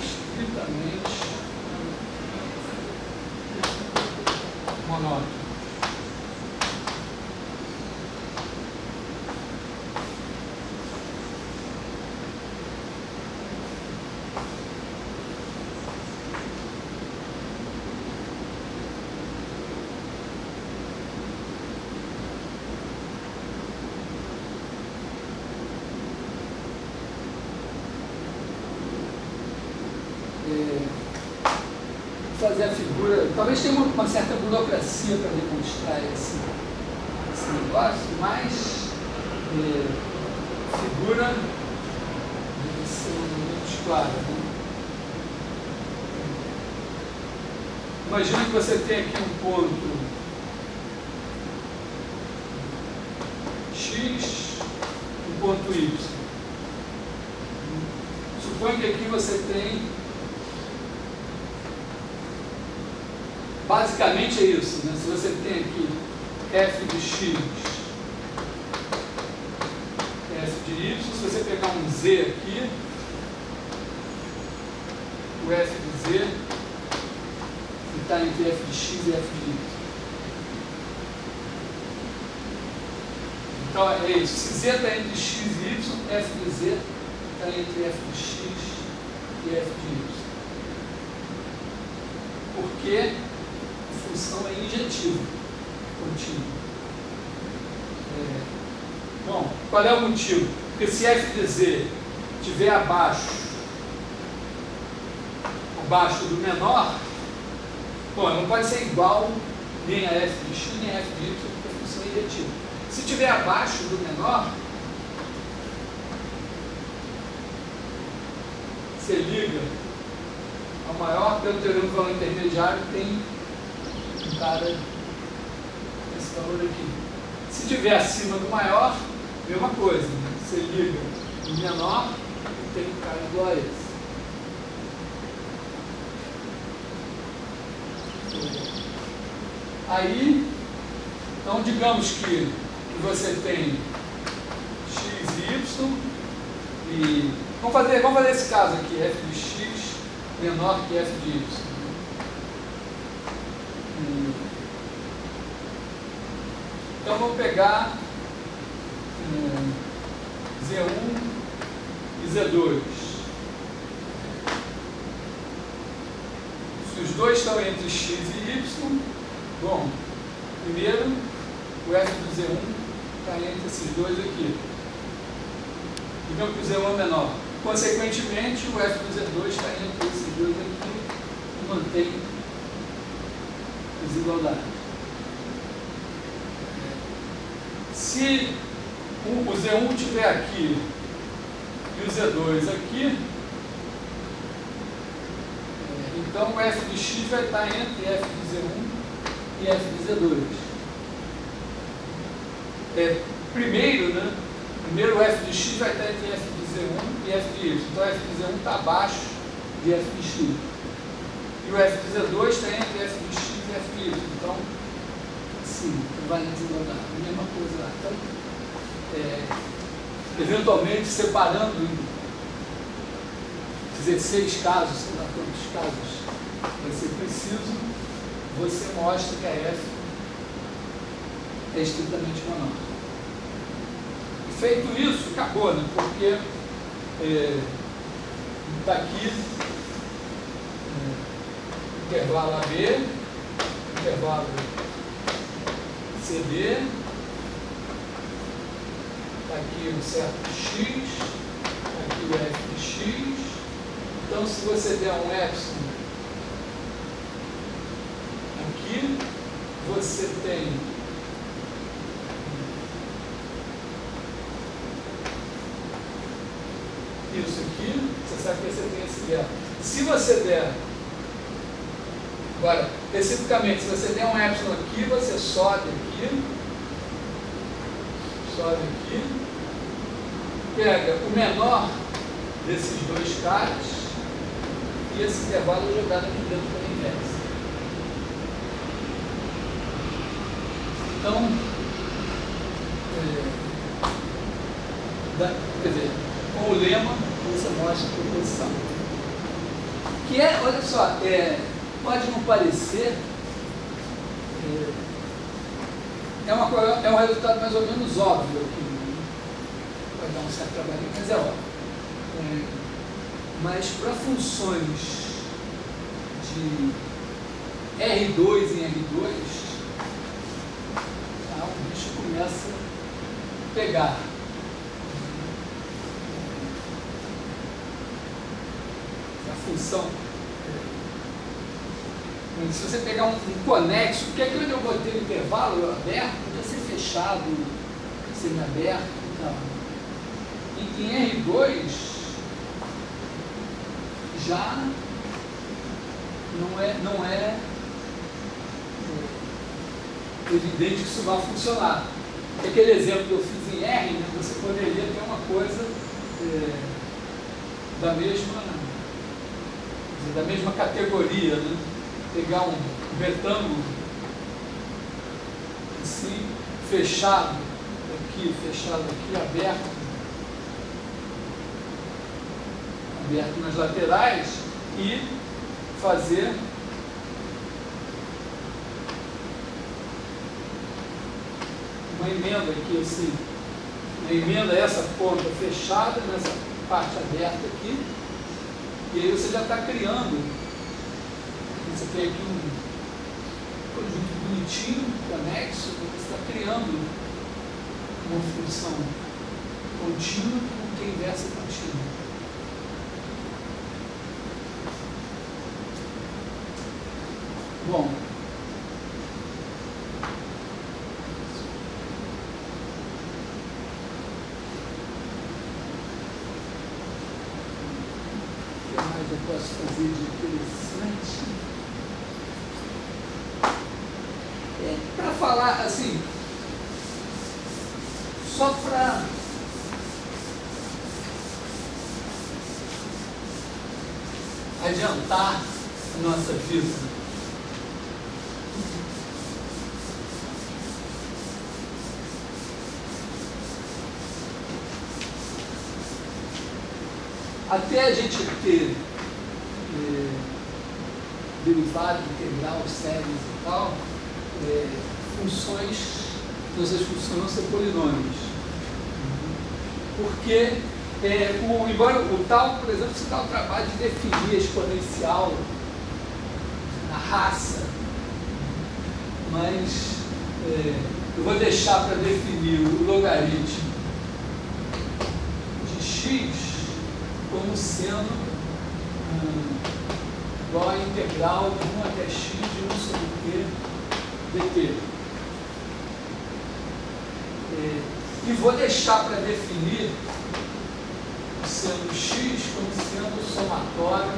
Estritamente monótono. Fazer a figura, talvez tenha uma certa burocracia para demonstrar esse negócio, mas figura deve ser muito clara, né? Imagina que você tem aqui um ponto X, um ponto Y. Suponha que aqui você tem. Basicamente é isso, né? Se você tem aqui f de x, f de y, se você pegar um z aqui, o f de z está entre f de x e f de y. Então é isso, se z está entre x e y, f de z está entre f de x e f de y. porque a função é injetiva, contínua. Bom, qual é o motivo? Porque se f de z estiver abaixo do menor, bom, não pode ser igual nem a f de x nem a f de y, porque a função é injetiva. Se estiver abaixo do menor, você liga ao maior, pelo teorema do valor intermediário, tem um cara, esse valor aqui. Se estiver acima do maior, mesma coisa, né? Você liga o menor e tem um cara igual a esse. Aí, então digamos que você tem x e y e vamos fazer esse caso aqui, f de x menor que f de y. Então vamos pegar Z1 e Z2. Se os dois estão entre x e y, bom, primeiro o f do Z1 está entre esses dois aqui. Digamos que o Z1 é menor. Consequentemente, o f do Z2 está entre esses dois aqui e mantém desigualdade. Se o Z1 estiver aqui e o Z2 aqui, então o f de x vai estar entre f de Z1 e f de Z2. Primeiro o f de x vai estar entre f de Z1 e f de y. Então, f de Z1 está abaixo de f de x. E o f de Z2 está entre f de x e f de y. Então, sim, vai desigualdade. A mesma coisa lá. Então, eventualmente, separando em 16 casos, sei lá quantos casos vai ser preciso, você mostra que a f é estritamente menor. Feito isso, acabou, né? Porque está aqui intervalo AB, intervalo CD, está aqui um certo x, está aqui o f de x. Então, se você der um epsilon aqui, você tem isso aqui, você sabe que você tem esse delta. Se você der, agora, especificamente, se você der um epsilon aqui, você sobe aqui, pega o menor desses dois caras e esse intervalo é jogado aqui dentro da inversa. Então, quer dizer, com o lema, você mostra a proposição. Que é, olha só, pode não parecer, é um resultado mais ou menos óbvio aqui, né? Vai dar um certo trabalho, mas é óbvio. Mas para funções de R2 em R2, tá, o bicho começa a pegar. Função. Se você pegar um conexo, porque aqui onde eu botei o intervalo aberto, podia ser fechado, semi-aberto e tal. E em R2 já não é evidente que isso vai funcionar. Aquele exemplo que eu fiz em R, né, você poderia ter uma coisa da mesma categoria, né? Pegar um retângulo assim, fechado aqui, aberto nas laterais e fazer uma emenda aqui assim, uma emenda essa ponta fechada nessa parte aberta aqui. E aí você já está criando Você tem aqui um conjunto bonitinho, conexo, você está criando uma função contínua com que a inversa é contínua. Bom, o que mais eu posso fazer de interessante? Para falar assim, só para adiantar a nossa vida. Até a gente ter derivado, integral, séries e tal, funções, nossas funções vão ser polinômios. Porque, embora o tal, por exemplo, se dá o trabalho de definir a exponencial na raça, mas eu vou deixar para definir o logaritmo de x como sendo igual a integral de 1 até x de 1 sobre q dt. E vou deixar para definir sendo x como sendo o somatório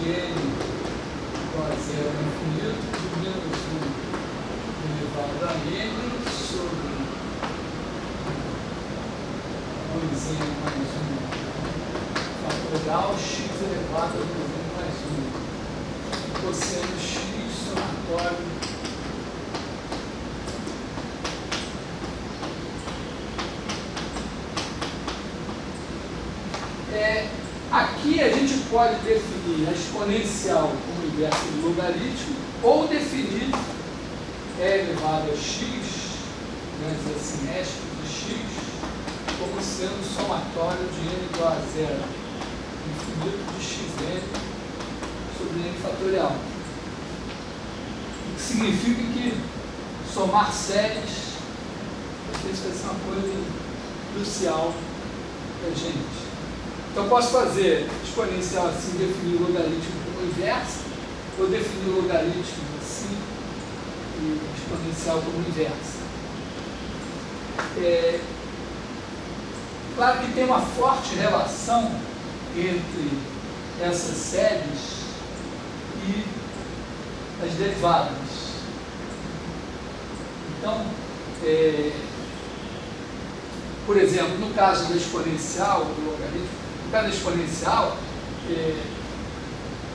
de n igual a 0 ao infinito de menos 1 elevado a n sobre 2n mais 1 fatorial x elevado a 2n mais 1 cosseno x somatório aqui a gente pode definir a exponencial como inverso do logaritmo ou definir e elevado a x, dizer assim, esp de x, como sendo somatório de n igual a 0, infinito de xn sobre n fatorial. O que significa que somar séries vai ser uma coisa crucial para a gente. Então, eu posso fazer exponencial assim, definir o logaritmo como inverso, ou definir o logaritmo assim, e exponencial como inverso. Claro que tem uma forte relação entre essas séries e as derivadas. Então, por exemplo, no caso da exponencial, do logaritmo, no caso da exponencial,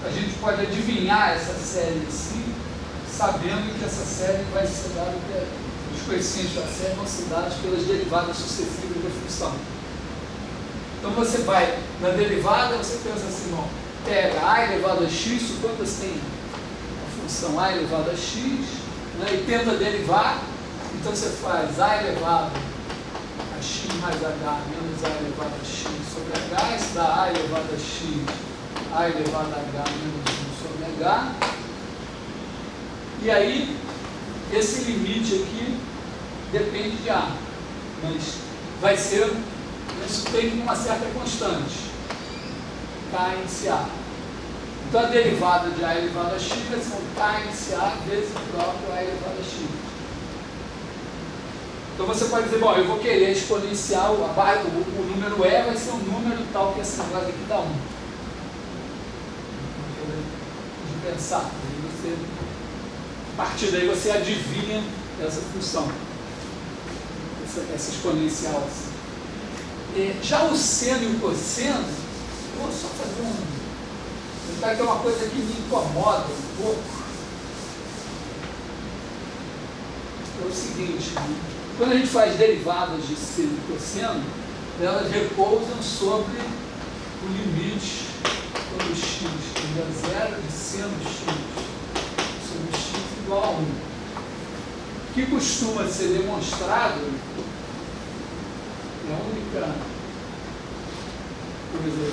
a gente pode adivinhar essa série assim, sabendo que essa série vai ser dada, os coeficientes da série vão ser dados pelas derivadas sucessivas da função. Então você vai na derivada, você pensa assim, bom, pega a elevado a x, supondo que você tem a função a elevado a x, né, e tenta derivar, então você faz a elevado a x mais h menos a elevado a x sobre h, isso dá a elevado a x, a elevado a h menos 1 sobre h, e aí esse limite aqui depende de a, mas vai ser, isso tem uma certa constante, k índice a. Então a derivada de a elevado a x vai ser um k índice a vezes o próprio a elevado a x. Então você pode dizer, bom, eu vou querer exponencial, o número e vai ser um número tal que esse negócio aqui dá 1. De pensar. A partir daí você adivinha essa função, essa exponencial. Já o seno e o cosseno, vou só fazer que é uma coisa que me incomoda um pouco. É o seguinte, quando a gente faz derivadas de seno e cosseno, elas repousam sobre o limite quando x tende a 0 de seno x sobre x igual a 1. O que costuma ser demonstrado, é a única coisa, o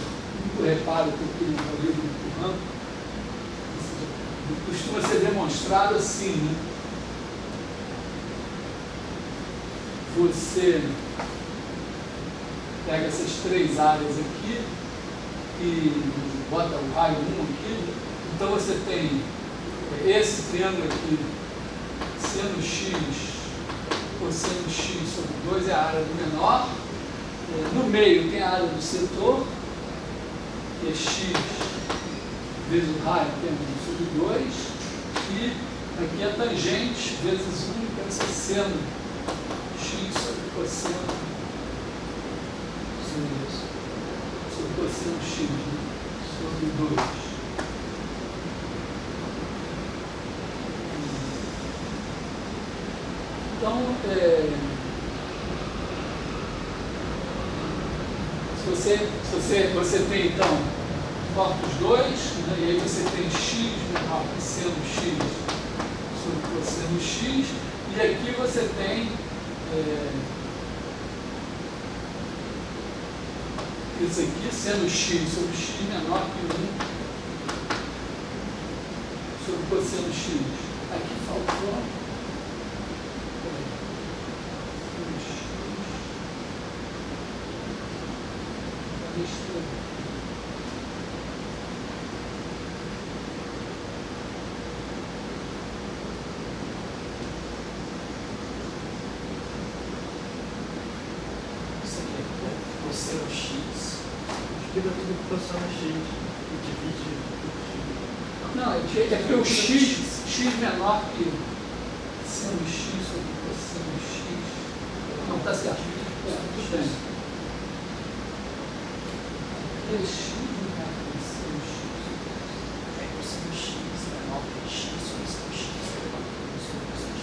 único reparo que eu tenho no livro do Rampo, costuma ser demonstrado assim, né? Você pega essas três áreas aqui e bota o raio 1 aqui. Então você tem esse triângulo aqui, seno x cosseno x sobre 2 é a área do menor. No meio tem a área do setor, que é x vezes o raio, que é 1 sobre 2. E aqui é tangente vezes 1, que é seno x sobre cosseno x, né? Sobre 2. Então, se você tem, então, corpos 2, né, e aí você tem x menor que seno x sobre cosseno x, e aqui você tem isso aqui, seno x sobre x menor que 1 sobre cosseno x. Aqui faltou cosseno x. Explica tudo que cosseno x e divide por x. Não, é porque o x menor que seno x sobre cosseno x. Não, está certo. Tudo bem. X menor que seno x. Cosseno x menor que x sobre seno x sobre cosseno x.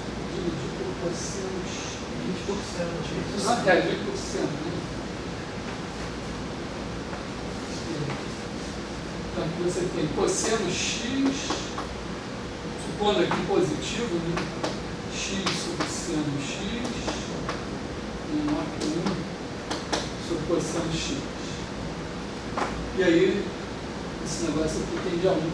Vamos dividir por cosseno x. 20%. 20%, né? Então aqui você tem cosseno x, supondo aqui positivo, né? X sobre seno x menor que 1 sobre cosseno x. E aí, esse negócio aqui tende a 1.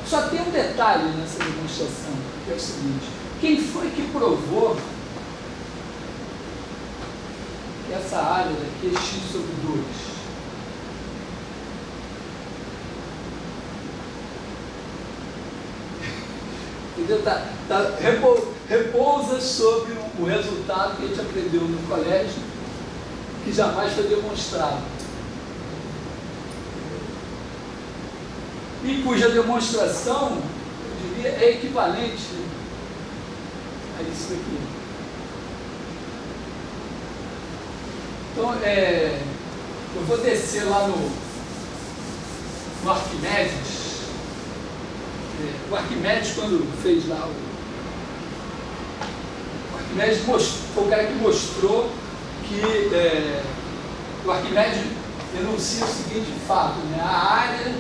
Só tem um detalhe nessa demonstração, que é o seguinte: quem foi que provou que essa área daqui é x sobre 2? Entendeu? Repousa sobre o resultado que a gente aprendeu no colégio, que jamais foi demonstrado. E cuja demonstração, eu diria, é equivalente a isso aqui. Então, eu vou descer lá no Arquimedes. O Arquimedes, quando fez lá o Arquimedes foi o cara que mostrou que o Arquimedes enuncia o seguinte fato, né? A área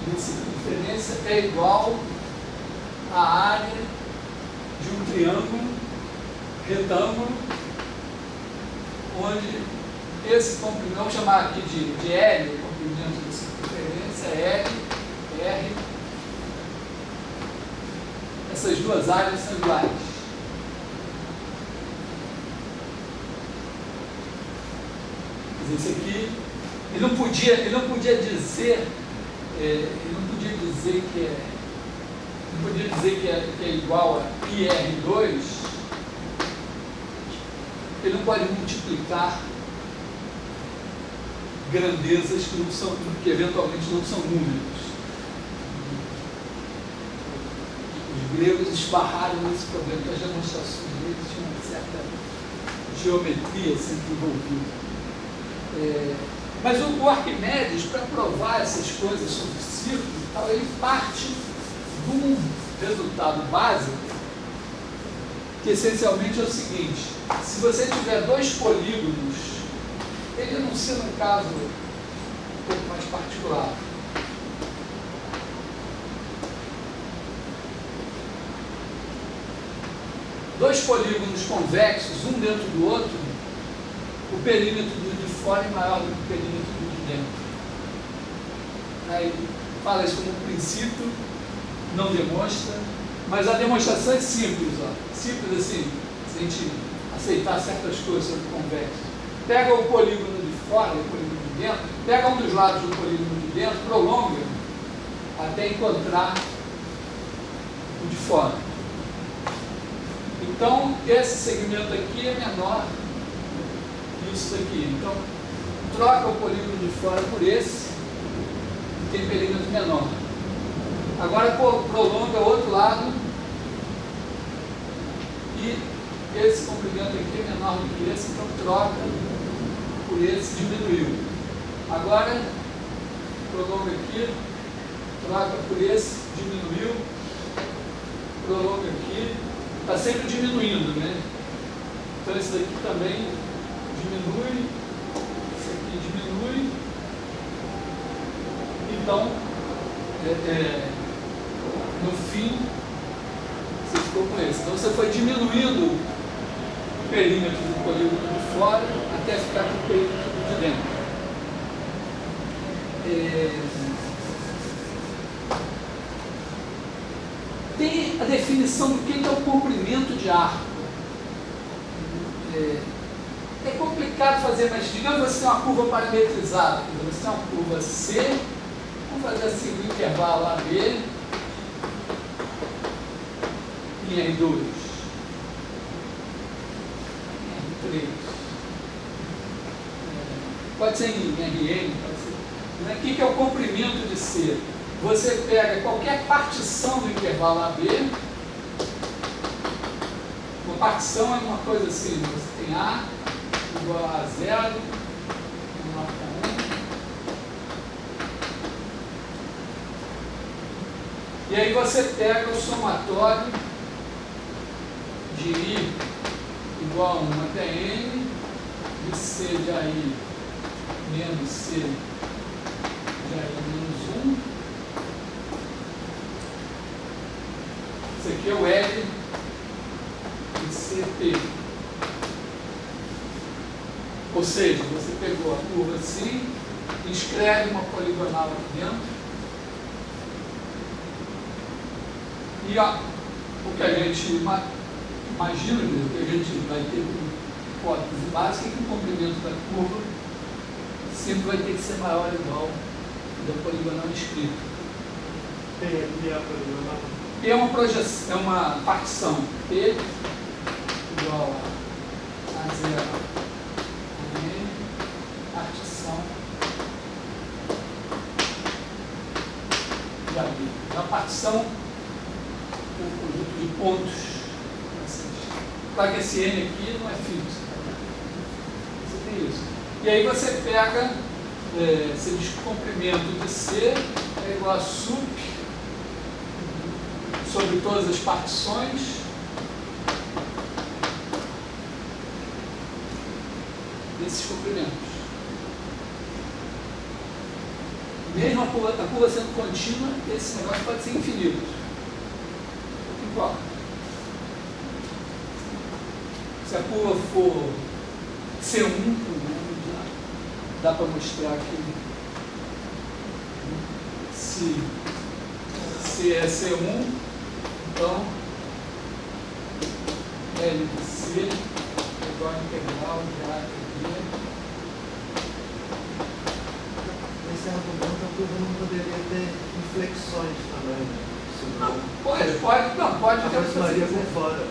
de circunferência é igual à área de um triângulo retângulo, onde esse comprimento, vamos chamar aqui de L, o comprimento de circunferência, L, R, essas duas áreas são iguais. Quer dizer, isso aqui, ele não podia dizer que é igual a πr2, ele não pode multiplicar grandezas que eventualmente não são números. Os gregos esbarraram nesse problema, que as demonstrações deles tinham uma certa geometria sempre envolvida. Mas o Arquimedes, para provar essas coisas sobre círculos e tal, ele parte de um resultado básico que essencialmente é o seguinte: se você tiver dois polígonos, ele enuncia num caso um pouco mais particular. Dois polígonos convexos, um dentro do outro, o perímetro do de fora é maior do que o perímetro do de dentro. Aí fala isso como um princípio, não demonstra, mas a demonstração é simples, ó. Simples assim, se a gente aceitar certas coisas sobre o convexo. Pega o polígono de fora e o polígono de dentro, pega um dos lados do polígono de dentro, prolonga até encontrar o de fora. Então, esse segmento aqui é menor que isso daqui. Então, troca o polígono de fora por esse, que tem perímetro menor. Agora, prolonga o outro lado e esse comprimento aqui é menor do que esse, então troca por esse, diminuiu. Agora, prolonga aqui, troca por esse, diminuiu, prolonga aqui. Está sempre diminuindo, né? Então esse daqui também diminui, esse aqui diminui. Então, no fim, você ficou com esse. Então você foi diminuindo o perímetro do polígono de fora até ficar com o perímetro de dentro. Tem a definição do que é o comprimento de arco. É complicado fazer, mas digamos que você tem uma curva parametrizada. Você tem uma curva C, vamos fazer assim, um intervalo AB e R2, R3. Pode ser em RN, pode ser. O que é o comprimento de C? Você pega qualquer partição do intervalo AB. Uma partição é uma coisa assim, você tem A igual a 0, menor que 1. E aí você pega o somatório de I igual a 1 até N, de C de AI menos C de AI menos 1. Esse aqui é o L de CP. Ou seja, você pegou a curva assim, escreve uma poligonal aqui dentro. E ó, o que a gente imagina, o que a gente vai ter como hipótese básica é que o comprimento da curva sempre vai ter que ser maior ou igual da poligonal escrita. Tem aqui a poligonal. P é uma projeção, é uma partição. P igual a 0 a N, partição de AB. É uma partição por conjunto de pontos. Claro que esse N aqui não é fixo. Você tem isso. E aí você pega, você diz que o comprimento de C é igual a sup sobre todas as partições desses comprimentos. Mesmo a curva sendo contínua, esse negócio pode ser infinito. Não importa. Se a curva for C1, dá para mostrar aqui. Se é C1, então L de C é igual a integral de A de B. Nesse argumento a curva não poderia ter inflexões também, né? Não, pode ter aproximaria por fora.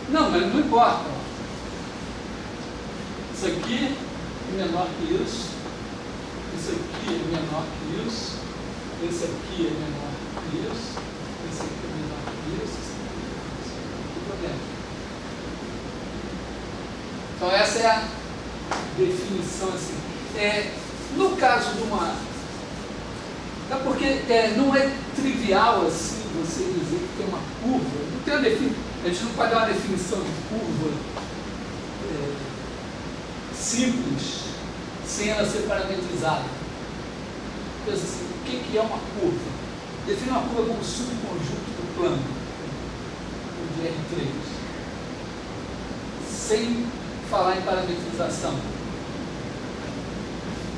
Não, mas não importa. Isso aqui é menor que isso. Isso aqui é menor que isso. Esse aqui é menor que isso. Esse aqui é menor que isso. Tudo bem. Então essa é a definição assim. No caso de uma... É porque não é trivial assim você dizer que tem uma curva. Não tem uma definição. A gente não pode dar uma definição de curva simples sem ela ser parametrizada. Pensa assim, o que é uma curva? Define uma curva como subconjunto do plano de R3, sem falar em parametrização.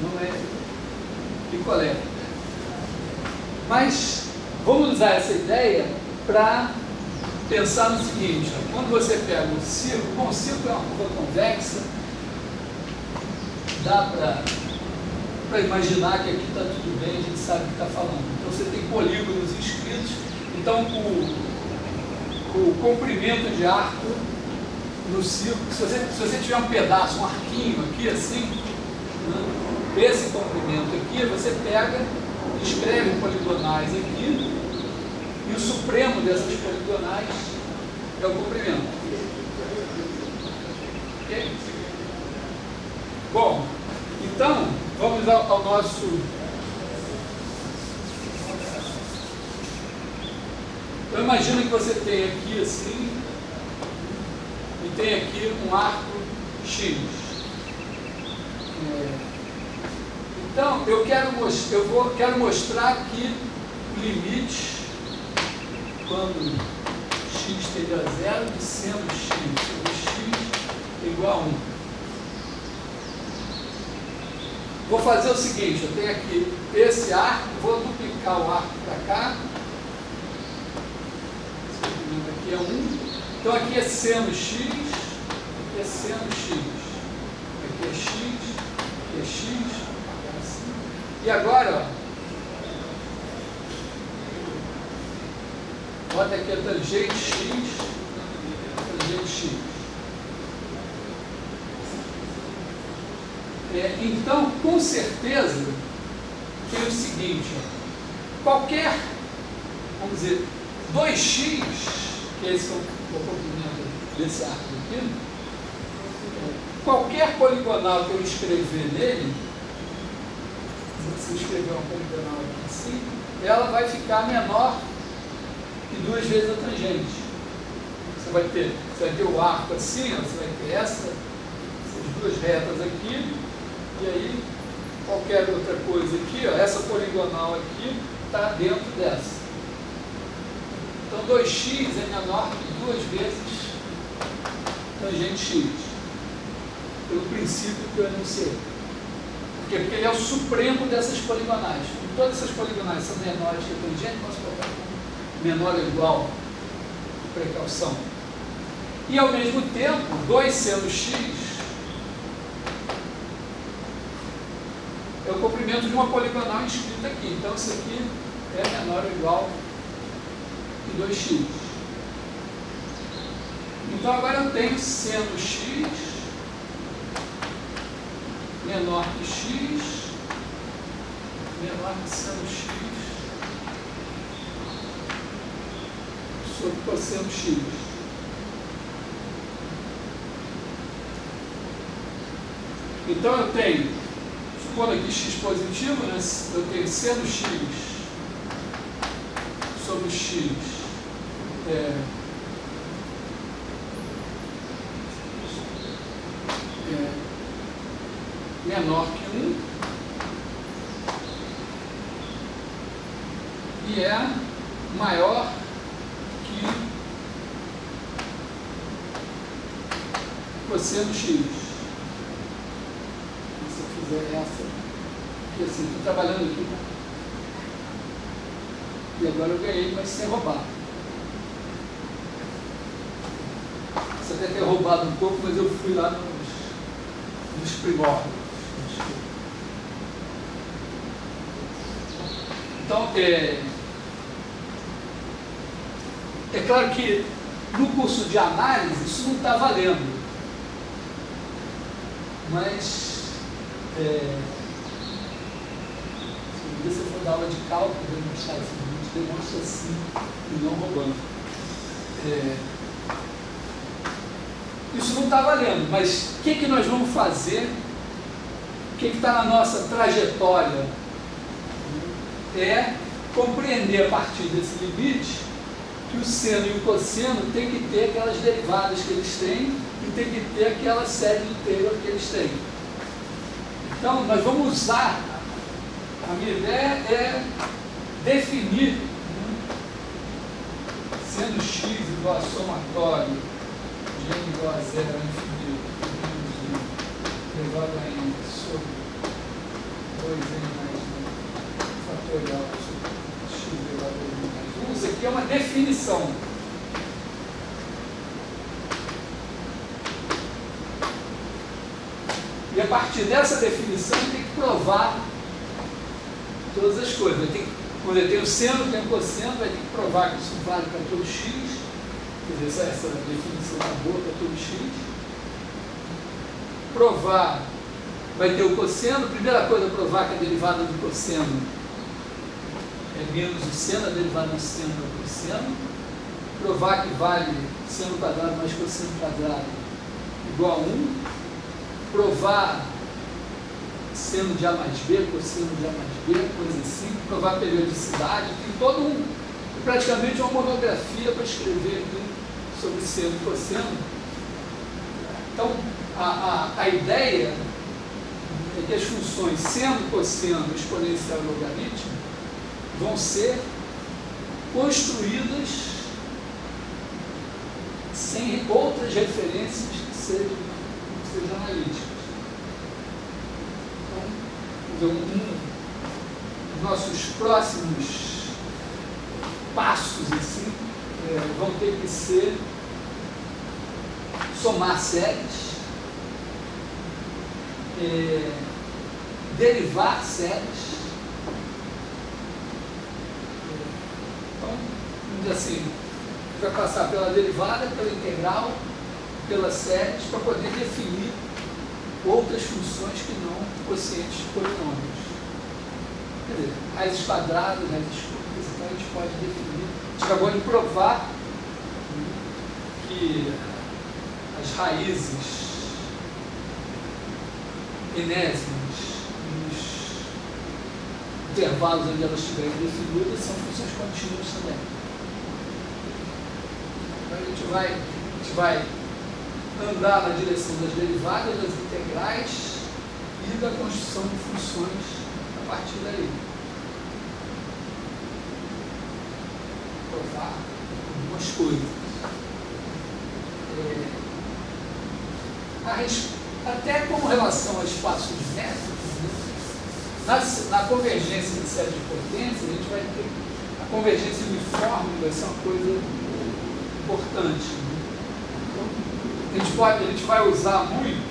Não é picolé. Mas vamos usar essa ideia para pensar no seguinte: ó, quando você pega o círculo, bom, o círculo é uma curva convexa, dá para imaginar que aqui está tudo bem, a gente sabe o que está falando. Então você tem polígonos inscritos, então o comprimento de arco no círculo, se você tiver um pedaço, um arquinho aqui assim, né, esse comprimento aqui, você pega, escreve poligonais aqui, e o supremo dessas poligonais é o comprimento. Ok? Bom, então, vamos ao nosso... Eu imagino que você tem aqui assim, e tem aqui um arco X. Então, eu quero mostrar que o limite, quando x tende a zero, de seno x sobre x é igual a 1. Vou fazer o seguinte, eu tenho aqui esse arco, vou duplicar o arco para cá. Esse comprimento aqui é 1. Então aqui é seno x, aqui é seno x. Aqui é x, aqui é x. E agora, ó, bota aqui a tangente x, tangente x. Então, com certeza, tem o seguinte, ó, qualquer, vamos dizer, 2x, que é esse o comprimento desse arco aqui, qualquer poligonal que eu escrever nele, se você escrever uma poligonal assim, ela vai ficar menor que 2 vezes a tangente. Você vai ter o arco assim, ó, você vai ter essas duas retas aqui, e aí qualquer outra coisa aqui, ó, essa poligonal aqui está dentro dessa. Então 2x é menor que 2 vezes tangente x, pelo princípio que eu enunciei. Por quê? Porque ele é o supremo dessas poligonais. E todas essas poligonais são menores que a tangente, posso colocar menor ou igual, precaução. E ao mesmo tempo, 2 seno x é o comprimento de uma poligonal inscrita aqui. Então isso aqui é menor ou igual que 2x. Então agora eu tenho seno x menor que x, menor que seno x sobre cosseno x. Então eu tenho, supondo aqui x positivo, né, eu tenho seno x sobre x menor que 1 e é maior que cosseno x. Se eu fizer essa, porque assim, estou trabalhando aqui, e agora eu ganhei, mas sem roubar. Você até ter roubado um pouco, mas eu fui lá nos primórdios. Então, é claro que no curso de análise isso não está valendo, mas se você for dar aula de cálculo, demonstrar esse vídeo, demonstra assim e não roubando. Isso não está valendo, mas o que nós vamos fazer? O que está na nossa trajetória? É compreender a partir desse limite que que o seno e o cosseno tem que ter aquelas derivadas que eles têm e tem que ter aquela série do Taylor que eles têm. Então, nós vamos usar, a minha ideia é definir, sendo x igual a somatório de n igual a 0 a infinito, menos 1 elevado a n sobre 2n mais 1 fatorial sobre x elevado a n mais 1. Isso aqui é uma definição. E a partir dessa definição tem que provar todas as coisas. Quando ele tem o seno, tem o cosseno, vai ter que provar que isso vale para todo x. Quer dizer, essa definição é boa para todo x. Provar, vai ter o cosseno. Primeira coisa, provar que a derivada do cosseno é menos o seno, a derivada do seno é o cosseno. Provar que vale seno quadrado mais cosseno quadrado igual a 1. Provar seno de A mais B, cosseno de A mais B, coisa assim, provar periodicidade, tem praticamente uma monografia para escrever aqui sobre seno e cosseno. Então, a ideia é que as funções seno, cosseno, exponencial e logaritmo vão ser construídas sem outras referências que sejam analíticas. Então, os nossos próximos passos assim, vão ter que ser somar séries, derivar séries. Então, vamos dizer assim, vai passar pela derivada, pela integral, pelas séries, para poder definir outras funções que não quocientes de polinômios. Quer dizer, raízes quadradas, raízes curtas, então a gente pode definir. A gente acabou de provar que as raízes enésimas nos intervalos onde elas estiverem definidas são funções contínuas também. Então a gente vai andar na direção das derivadas, das integrais e da construção de funções a partir daí. Provar algumas coisas. Até com relação ao espaço de métodos, na convergência de série de potência, a gente vai ter a convergência uniforme, vai ser uma coisa importante. A gente vai usar muito,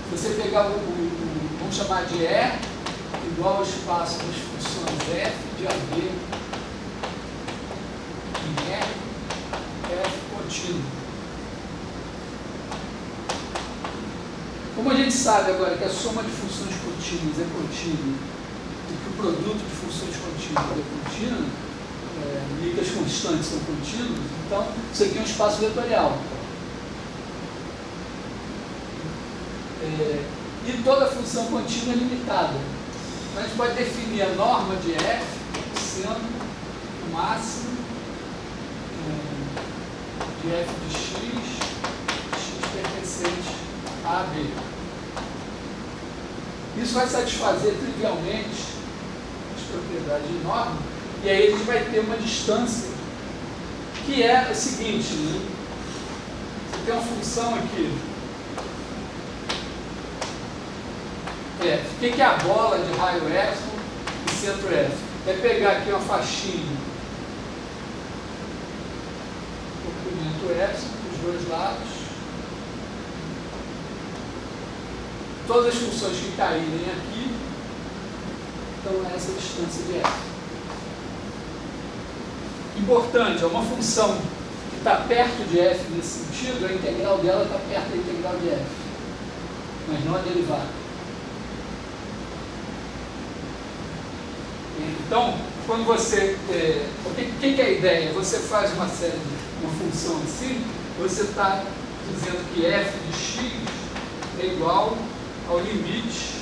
se você pegar vamos chamar de E igual ao espaço das funções f de AB em F contínuo. Como a gente sabe agora que a soma de funções contínuas é contínua e que o produto de funções contínuas é contínuo, e que as constantes são contínuas, então isso aqui é um espaço vetorial. E toda função contínua é limitada. Então a gente pode definir a norma de f sendo o máximo de f de x pertencente a B. Isso vai satisfazer trivialmente as propriedades de norma. E aí a gente vai ter uma distância que é a seguinte, né? Você tem uma função aqui. O que é a bola de raio F e centro F? É pegar aqui uma faixinha, comprimento F dos dois lados, todas as funções que caírem aqui, então essa é a distância de F. Importante, é uma função que está perto de f nesse sentido, a integral dela está perto da integral de f, mas não a derivada. Então, quando você... o que é a ideia? Você faz uma função assim, você está dizendo que f de x é igual ao limite,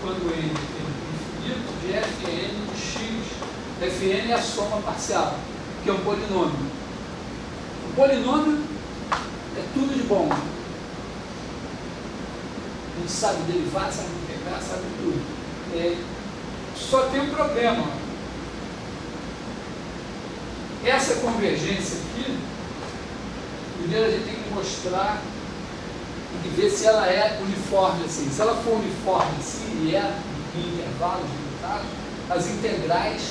quando n é infinito, de fn de x Fn é a soma parcial, que é um polinômio. O polinômio é tudo de bom. A gente sabe derivar, sabe integrar, sabe tudo. Só tem um problema. Essa convergência aqui, primeiro a gente tem que mostrar e ver se ela é uniforme assim. Se ela for uniforme assim, e é em intervalos limitados, as integrais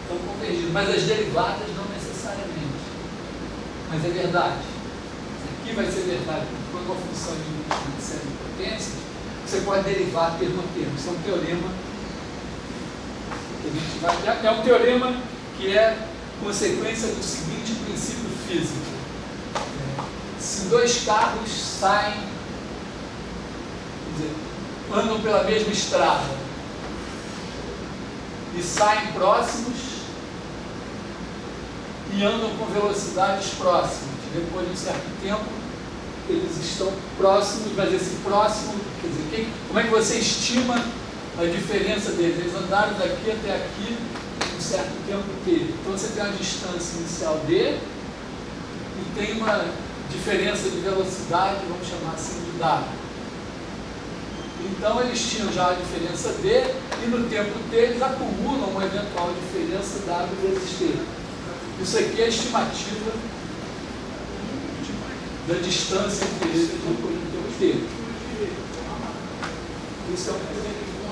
estão convergidas, mas as derivadas não necessariamente. Mas é verdade. Isso aqui vai ser verdade. Quando uma função de uma série de potências, você pode derivar termo a termo. Isso é um teorema que a gente vai... É um teorema que é consequência do seguinte princípio físico. Se dois carros saem, quer dizer, andam pela mesma estrada e saem próximos e andam com velocidades próximas, depois de um certo tempo eles estão próximos, mas esse próximo, quer dizer, como é que você estima a diferença deles? Eles andaram daqui até aqui um certo tempo T. Então você tem uma distância inicial D e tem uma diferença de velocidade, vamos chamar assim, de W. Então eles tinham já a diferença D e no tempo T eles acumulam uma eventual diferença W vezes T. Isso aqui é a estimativa da distância entre eles no tempo T. Isso é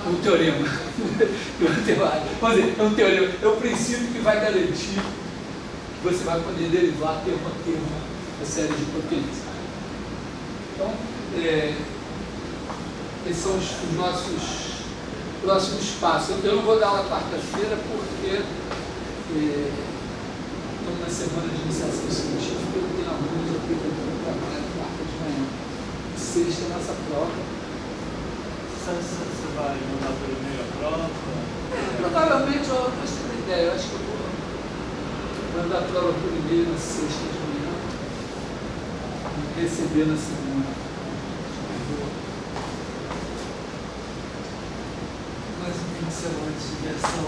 um teorema. Vamos dizer, é um teorema. É o princípio que vai garantir que você vai poder derivar termo a termo a série de potências. Então, esses são os nossos próximos passos. Eu não vou dar aula quarta-feira porque estamos na semana de iniciação científica, eu tenho alunos aqui que eu trabalho quarta de manhã. Sexta é nossa prova. Você vai mandar por e-mail a prova? Provavelmente, eu acho que tem ideia. Eu acho que eu vou mandar a prova por e-mail na sexta de manhã e receber na segunda. Mais um fim de semana de diversão.